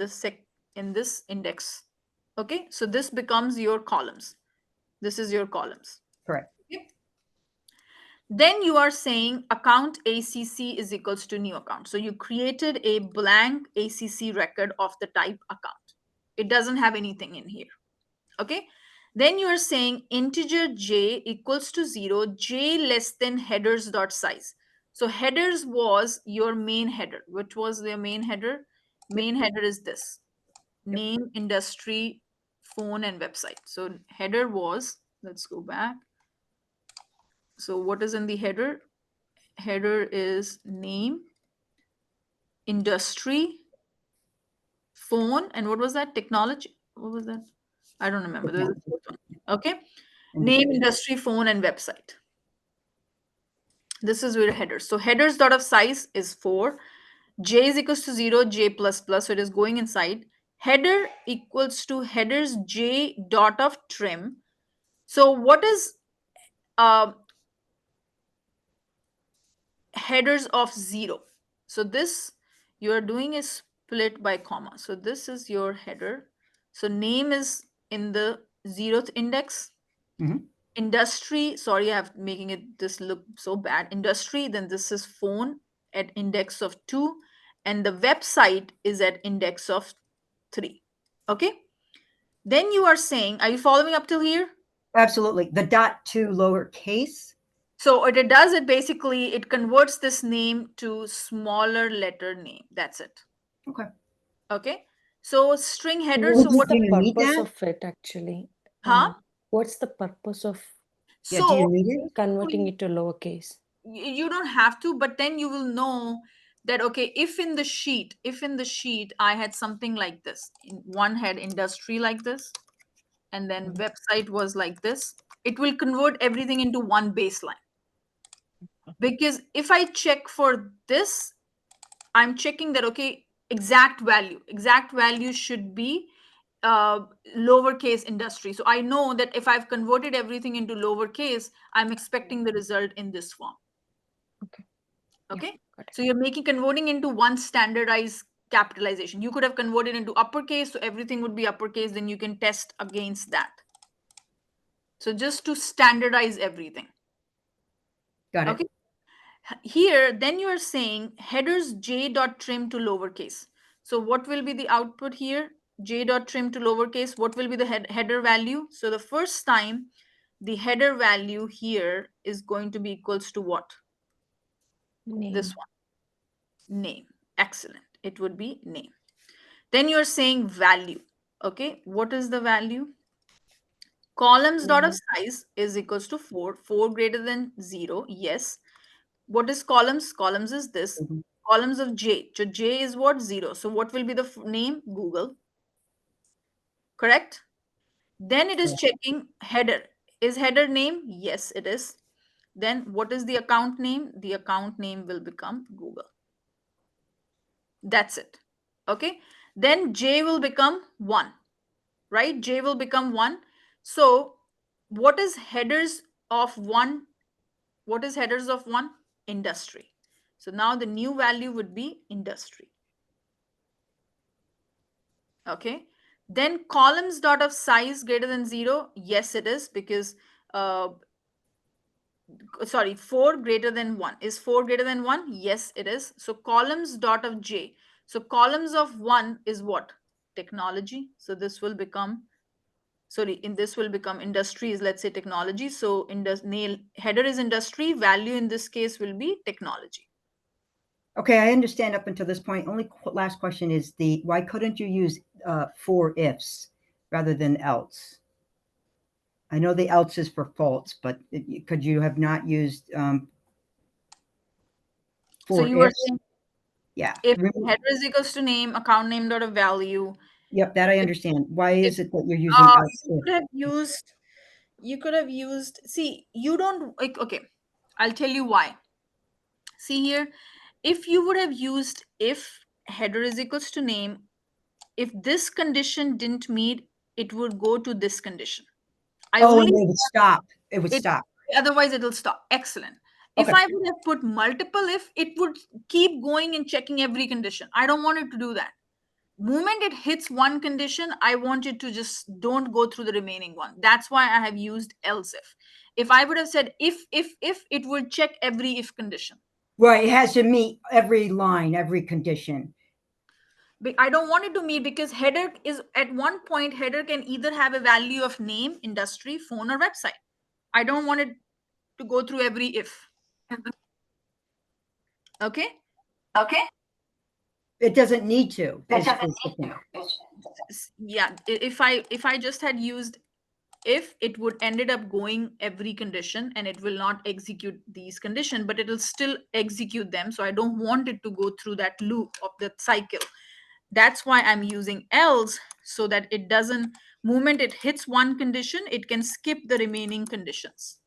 in this index. Okay, so this becomes your columns. This is your columns. Correct. Okay. Then you are saying account ACC is equals to new account. So you created a blank ACC record of the type account. It doesn't have anything in here. Okay. Then you are saying integer j equals to 0, j less than headers dot size. So headers was your main header. Which was their main header? Main header is this. Name, industry, phone, and website. So header was, let's go back. So what is in the header? Header is name, industry, phone, and what was that? Technology. What was that? I don't remember. There was a fourth one. Okay. Name, industry, phone, and website. This is your headers. So headers dot of size is 4. J is equals to 0, j plus plus. So it is going inside. Header equals to headers j dot of trim. So what is headers of 0? So this you are doing is split by comma. So this is your header. So name is in the 0th index. Mhm. Industry, sorry, I'm making it this look so bad. Industry, then this is phone at index of 2, and the website is at index of 3. Okay. Then you are saying, are you following up till here? Absolutely. The dot to lowercase. So what it does, it basically it converts this name to smaller letter name. That's it. Okay. Okay. So string header. What's So what the you need purpose that? of it actually? Huh? What's the purpose of Yeah, do you So need it? converting it to lowercase? you don't have to, but then you will know that okay, if in the sheet I had something like this, one had industry like this, and then website was like this, it will convert everything into one baseline. Because if I check for this, I'm checking that okay, exact value should be lowercase industry. So I know that if I've converted everything into lowercase, I'm expecting the result in this form. Okay. Okay. Got it. So you're converting into one standardized capitalization. You could have converted into uppercase, so everything would be uppercase, then you can test against that. So just to standardize everything. Got it. Okay. Here, then you are saying headers j dot trim to lowercase. So what will be the output here? J dot trim to lowercase. What will be the header value? So the first time, the header value here is going to be equals to what? Name. This one. Name. Excellent. It would be name. Then you're saying value. Okay. What is the value? Columns dot of size is equals to 4. 4 greater than 0. Yes. What is columns? Columns is this. Mhm. Columns of j. So j is what? 0. So what will be the name? Google. Correct? Then it is checking header. Is header name? Yes, it is. Then what is the account name? The account name will become Google. That's it. Okay. Then j will become 1. Right? J will become 1. So what is headers of 1? What is headers of 1? Industry. So now the new value would be industry. Okay. Then columns dot of size greater than 0. Yes, it is because, sorry, 4 greater than 1. Is 4 greater than 1? Yes, it is. So columns dot of j. So columns of 1 is what? Technology. So this will become, sorry, in this will become industry is, let's say, technology. So header is industry. Value in this case will be technology. Okay, I understand up until this point. Only last question is why couldn't you use for ifs rather than else? I know the else is for false, but could you have not used So for you were ifs? saying Yeah. if header is equals to name, account name dot a value. Yep, that I understand. Why is it that you're using else? You could have used, see, you don't like, okay, I'll tell you why. See here, if you would have used if header is equals to name, if this condition didn't meet, it would go to this condition. I Oh, only and it would stop. It would it, stop. otherwise it'll stop. Excellent. If Okay. I would have put multiple if, it would keep going and checking every condition. I don't want it to do that. Moment it hits one condition, I want it to just don't go through the remaining one. That's why I have used else if I would have said if it would check every if condition. Right, it has to meet every line, every condition. I don't want it to meet, because header is at one point, header can either have a value of name, industry, phone, or website. I don't want it to go through every if. Okay. It doesn't need to. Yeah, if I just had used if, it would ended up going every condition and it will not execute these condition, but it'll still execute them. So I don't want it to go through that loop of the cycle. That's why I'm using else, so that it doesn't, moment it hits one condition, it can skip the remaining conditions.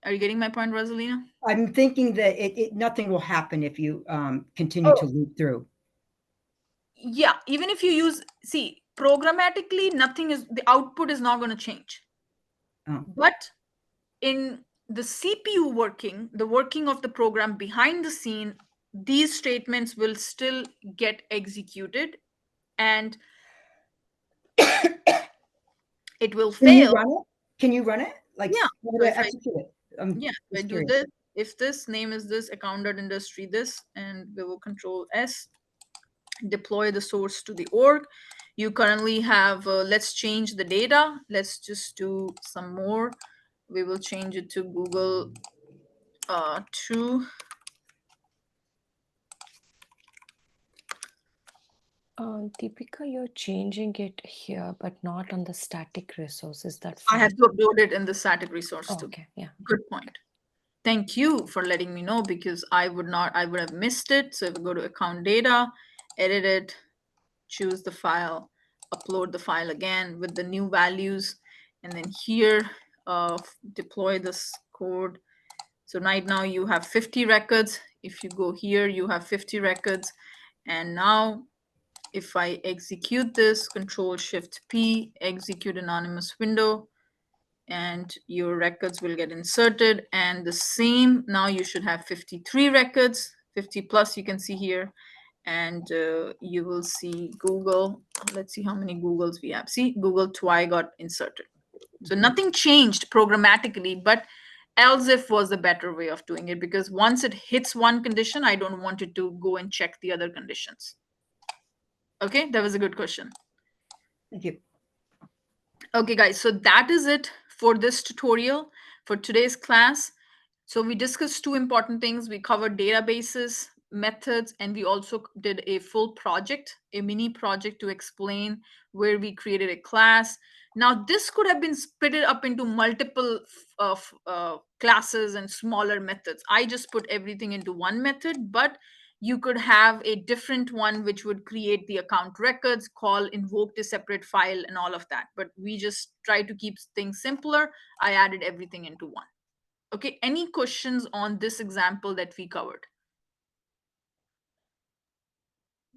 Are you getting my point, Rosalina? I'm thinking that nothing will happen if you continue to loop through. Yeah, even if you use, see, programmatically, nothing is, the output is not going to change. But in the CPU working, the working of the program behind the scene, these statements will still get executed, and it will fail. Can you run it? Like, yeah, how so to if execute it? yeah, if I do this, if this name is this, account.industry this, and we will control S, deploy the source to the org. You currently have, let's change the data. Let's just do some more. We will change it to Google to Deepika, you're changing it here, but not on the static resource. Is that I have to upload it in the static resource too. Okay, yeah. Good point. Thank you for letting me know, because I would have missed it. So if we go to account data, edit it, choose the file, upload the file again with the new values, and then here, deploy this code. So right now you have 50 records. If you go here, you have 50 records. And now if I execute this, Control Shift P, execute anonymous window, and your records will get inserted. And the same, now you should have 53 records, 50 plus you can see here. And you will see Google. Let's see how many Googles we have. See, Google twi got inserted. So nothing changed programmatically, but else if was the better way of doing it, because once it hits one condition, I don't want it to go and check the other conditions. Okay, that was a good question. Thank you. Okay, guys, so that is it for this tutorial, for today's class. So we discussed two important things. We covered databases, methods, and we also did a full project, a mini project to explain where we created a class. Now, this could have been split up into multiple classes and smaller methods. I just put everything into one method, but you could have a different one which would create the account records, call, invoked a separate file, and all of that. But we just try to keep things simpler. I added everything into one. Okay, any questions on this example that we covered?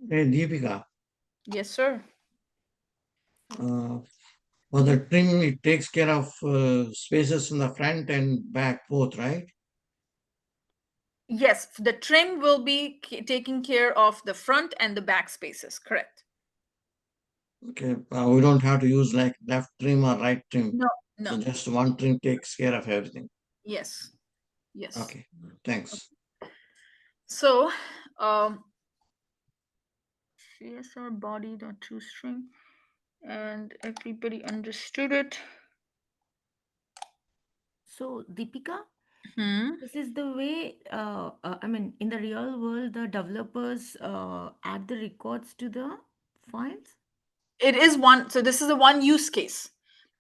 Hey, Deepika, Yes, sir. for the trim, it takes care of spaces in the front and back both, right? Yes, the trim will be taking care of the front and the back spaces, correct? Okay, we don't have to use like left trim or right trim. No. So just one trim takes care of everything. Yes. Okay, thanks. So, CSR body.toString, and everybody understood it. So, Deepika, This is the way, I mean, in the real world, the developers add the records to the files. It is one. So this is a one use case.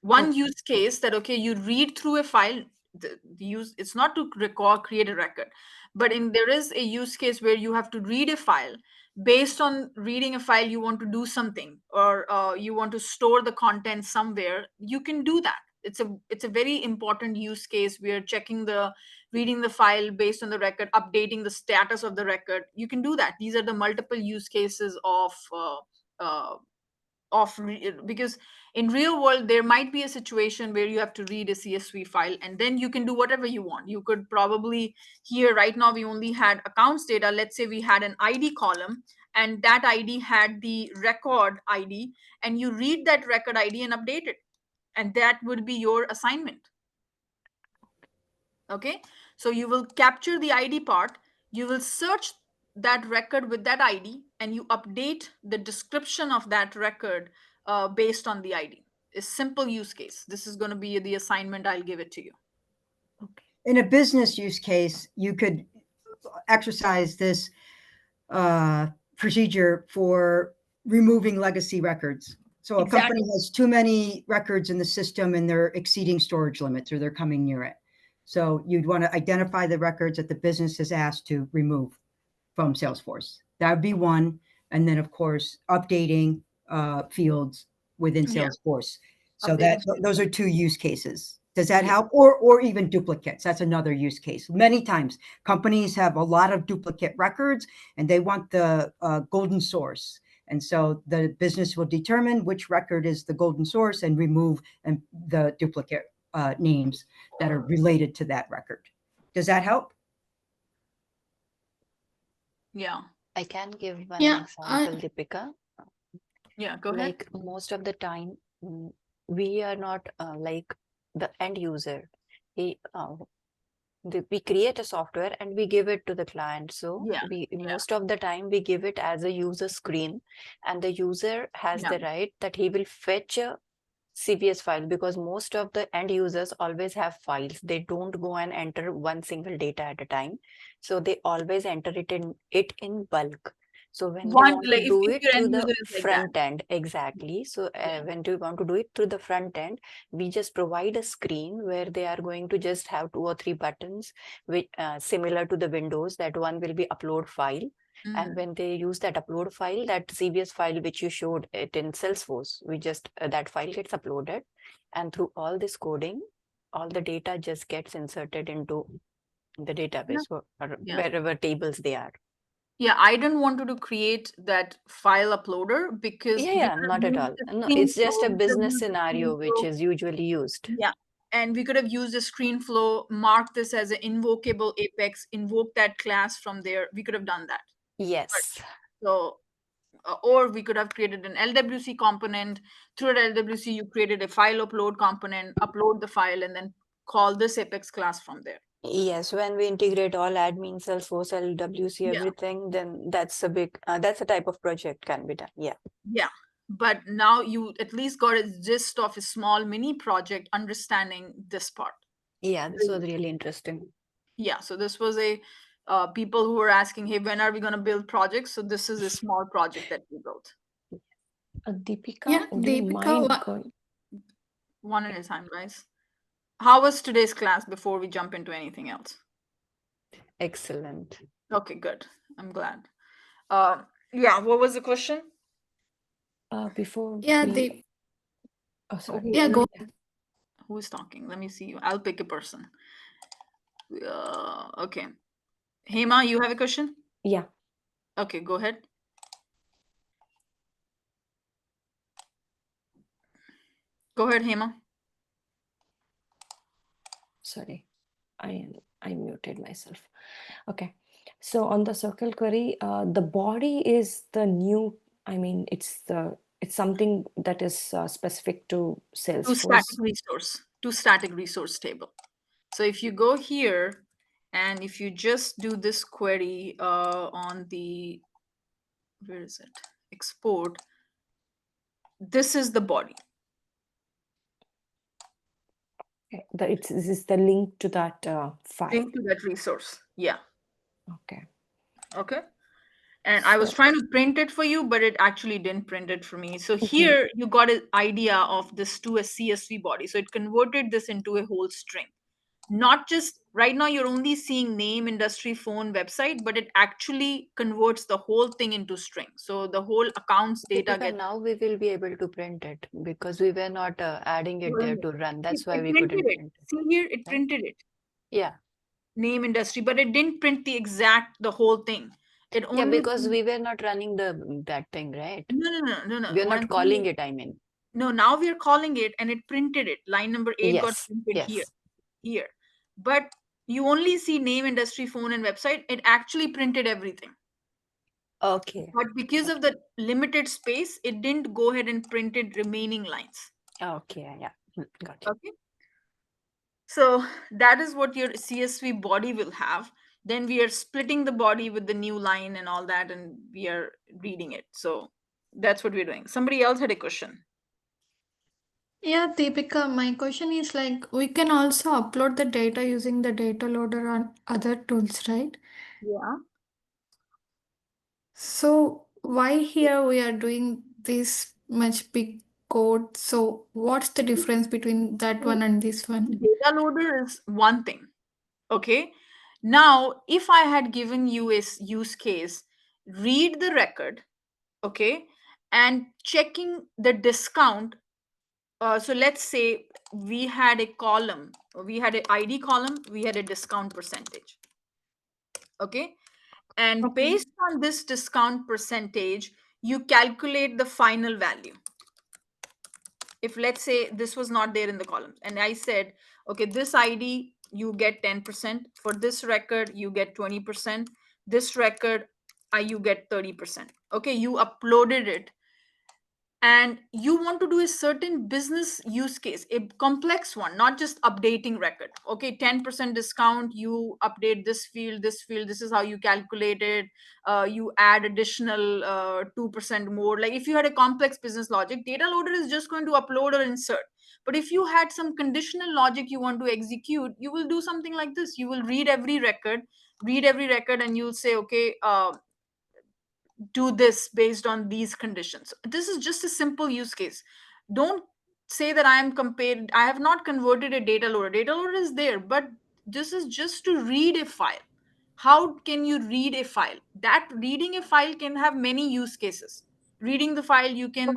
One Okay. use case that, okay, you read through a file. The use, it's not to record, create a record, but there is a use case where you have to read a file. Based on reading a file, you want to do something, or you want to store the content somewhere. You can do that. It's a very important use case. We are checking the reading the file based on the record, updating the status of the record. You can do that. These are the multiple use cases because in real world there might be a situation where you have to read a CSV file, and then you can do whatever you want. You could probably, here right now we only had accounts data. Let's say we had an ID column, and that ID had the record ID, and you read that record ID and update it, and that would be your assignment. Okay, so you will capture the ID part, you will search that record with that ID, and you update the description of that record based on the ID. A simple use case. This is going to be the assignment. I'll give it to you. Okay. In a business use case, you could exercise this procedure for removing legacy records. So a company has too many records in the system and they're exceeding storage limits or they're coming near it. So you'd want to identify the records that the business has asked to remove from Salesforce. That would be one. And then, of course, updating fields within Yeah. Salesforce. So Updating those are two use cases. Does that help? Or even duplicates. That's another use case. Many times companies have a lot of duplicate records and they want the golden source. And so the business will determine which record is the golden source and remove the duplicate names that are related to that record. Does that help? Yeah. I can give one Yeah, example, Deepika. Yeah, go ahead. Like most of the time, we are not like the end user. We create a software and we give it to the client. So most of the time we give it as a user screen, and the user has the right that he will fetch a CVS file, because most of the end users always have files. They don't go and enter one single data at a time. So they always enter it in bulk. So when they want to do it through the front end, exactly. So when do you want to do it through the front end, we just provide a screen where they are going to just have 2 or 3 buttons, which similar to the Windows. That one will be upload file. And when they use that upload file, that CVS file which you showed it in Salesforce, we just that file gets uploaded, and through all this coding, all the data just gets inserted into the database or wherever tables they are. Yeah, I don't want to create that file uploader because not at all. No, it's just a business scenario which is usually used. Yeah. And we could have used a screen flow, mark this as an invocable Apex, invoke that class from there. We could have done that. Yes. So, or we could have created an LWC component. Through an LWC, you created a file upload component, upload the file, and then call this Apex class from there. Yes, when we integrate all admin, Salesforce, LWC, everything, then that's a type of project can be done. Yeah. Yeah. But now you at least got a gist of a small mini project understanding this part. Yeah, this was really interesting. Yeah, so this was a people who were asking, hey, when are we going to build projects? So this is a small project that we built. Deepika, do you mind going? One at a time, guys. How was today's class before we jump into anything else? Excellent. Okay, good. I'm glad. Yeah, what was the question? Before Oh, sorry. Yeah, go. Who is talking? Let me see. I'll pick a person. Okay. Hema, you have a question? Yeah. Okay, go ahead. Go ahead, Hema. Sorry, I muted myself. Okay. So on the circle query, the body is the new, I mean, it's something that is specific to Salesforce. To static resource table. So if you go here and if you just do this query on the, where is it? Export. This is the body. Okay. This is the link to that file. Link to that resource. Yeah. Okay. Okay. And I was So, trying to print it for you, but it actually didn't print it for me. So here you got an idea of this to a CSV body. So it converted this into a whole string. Not just right now, you're only seeing name, industry, phone, website, but it actually converts the whole thing into string. So the whole accounts data Deepika, gets. now we will be able to print it because we were not adding it there to run. That's why we printed couldn't it. print it. See here, it Right? printed it. Yeah. Name, industry, but it didn't print the whole thing. It Yeah, only because we were not running that thing, right? no. We are What not I'm saying calling is, it, I mean. no, now we are calling it and it printed it. Line number 8 got Yes. printed here. Yes. But you only see name, industry, phone, and website. It actually printed everything. Okay. But because of the limited space, it didn't go ahead and printed remaining lines. Okay. Yeah. Got it. Okay. So that is what your CSV body will have. Then we are splitting the body with the new line and all that, and we are reading it. So that's what we're doing. Somebody else had a question. Yeah, Deepika, my question is like we can also upload the data using the data loader on other tools, right? Yeah. So why here we are doing this much big code? So what's the difference between that one and this one? Data loader is one thing. Okay. Now, if I had given you a use case, read the record, okay, and checking the discount. So let's say we had a column, we had an ID column, we had a discount percentage. Okay. And Okay. based on this discount percentage, you calculate the final value. If let's say this was not there in the column and I said, okay, this ID, you get 10%. For this record, you get 20%. This record, you get 30%. Okay, you uploaded it and you want to do a certain business use case, a complex one, not just updating record. Okay, 10% discount, you update this field, this is how you calculate it. You add additional 2% more. Like if you had a complex business logic, data loader is just going to upload or insert. But if you had some conditional logic you want to execute, you will do something like this. You will read every record and you'll say, okay, do this based on these conditions. This is just a simple use case. Don't say that I have not converted a data loader. Data loader is there, but this is just to read a file. How can you read a file? That reading a file can have many use cases. Reading the file, you can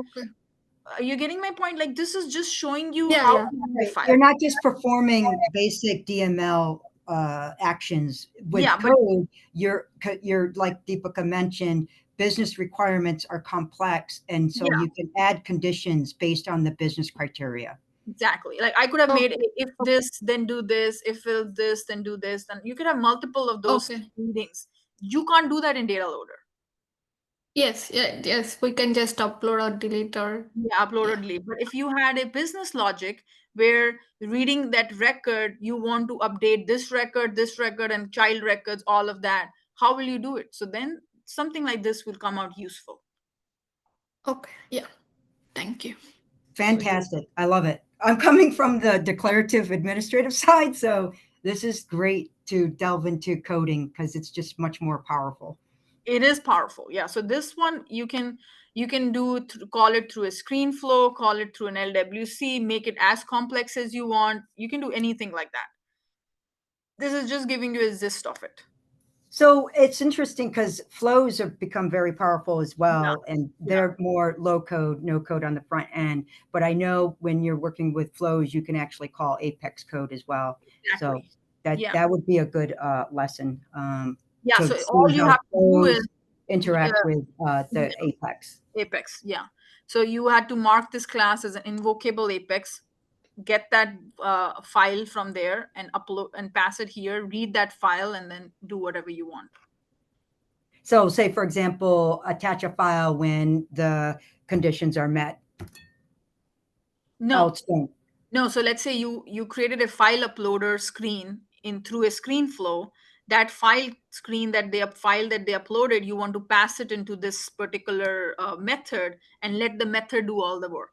you're getting my point. Like this is just showing you how to read a file. You're not just performing basic DML actions with Yeah, but code. You're like Deepika mentioned, business requirements are complex, and so yeah, you can add conditions based on the business criteria. exactly. Like I could have made if this, then do this, if this, then do this. Then you could have multiple of those Okay. readings. You can't do that in data loader. Yes, yes, we can just upload or delete or Yeah, upload or yeah. delete. But if you had a business logic where reading that record, you want to update this record, and child records, all of that, how will you do it? So then something like this will come out useful. Okay, yeah. Thank you. Fantastic. I love it. I'm coming from the declarative administrative side, so this is great to delve into coding because it's just much more powerful. It is powerful. Yeah. So this one you can do call it through a screen flow, call it through an LWC, make it as complex as you want. You can do anything like that. This is just giving you a gist of it. So it's interesting because flows have become very powerful as well, Yeah. and they're more low code, no code on the front end. But I know when you're working with flows, you can actually call Apex code as well. Exactly. So that Yeah. that would be a good lesson. Yeah. To So see all you how have to do flows is interact with the yeah, Apex. Apex. Yeah. So you had to mark this class as an invocable Apex, get that file from there and upload and pass it here, read that file, and then do whatever you want. So say, for example, attach a file when the conditions are met. No. Else don't. No, so let's say you created a file uploader screen through a screen flow. That file that they uploaded, you want to pass it into this particular method and let the method do all the work.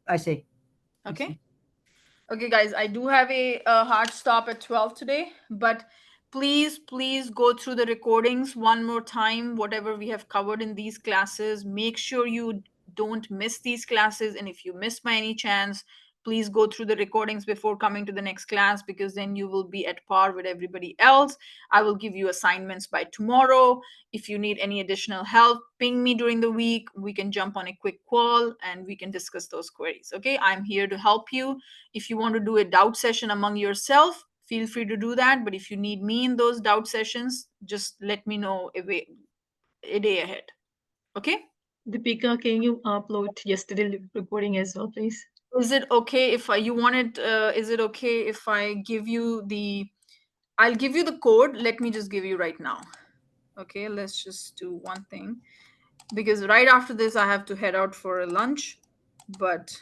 I see. Okay. Okay, guys, I do have a hard stop at 12 today, but please go through the recordings one more time, whatever we have covered in these classes. Make sure you don't miss these classes. And if you miss by any chance, please go through the recordings before coming to the next class, because then you will be at par with everybody else. I will give you assignments by tomorrow. If you need any additional help, ping me during the week. We can jump on a quick call and we can discuss those queries. Okay, I'm here to help you. If you want to do a doubt session among yourself, feel free to do that. But if you need me in those doubt sessions, just let me know a day ahead. Okay? Deepika, can you upload yesterday recording as well, please? Is it okay if you want it? Is it okay if I give you I'll give you the code. Let me just give you right now. Okay, let's just do one thing, because right after this I have to head out for a lunch. But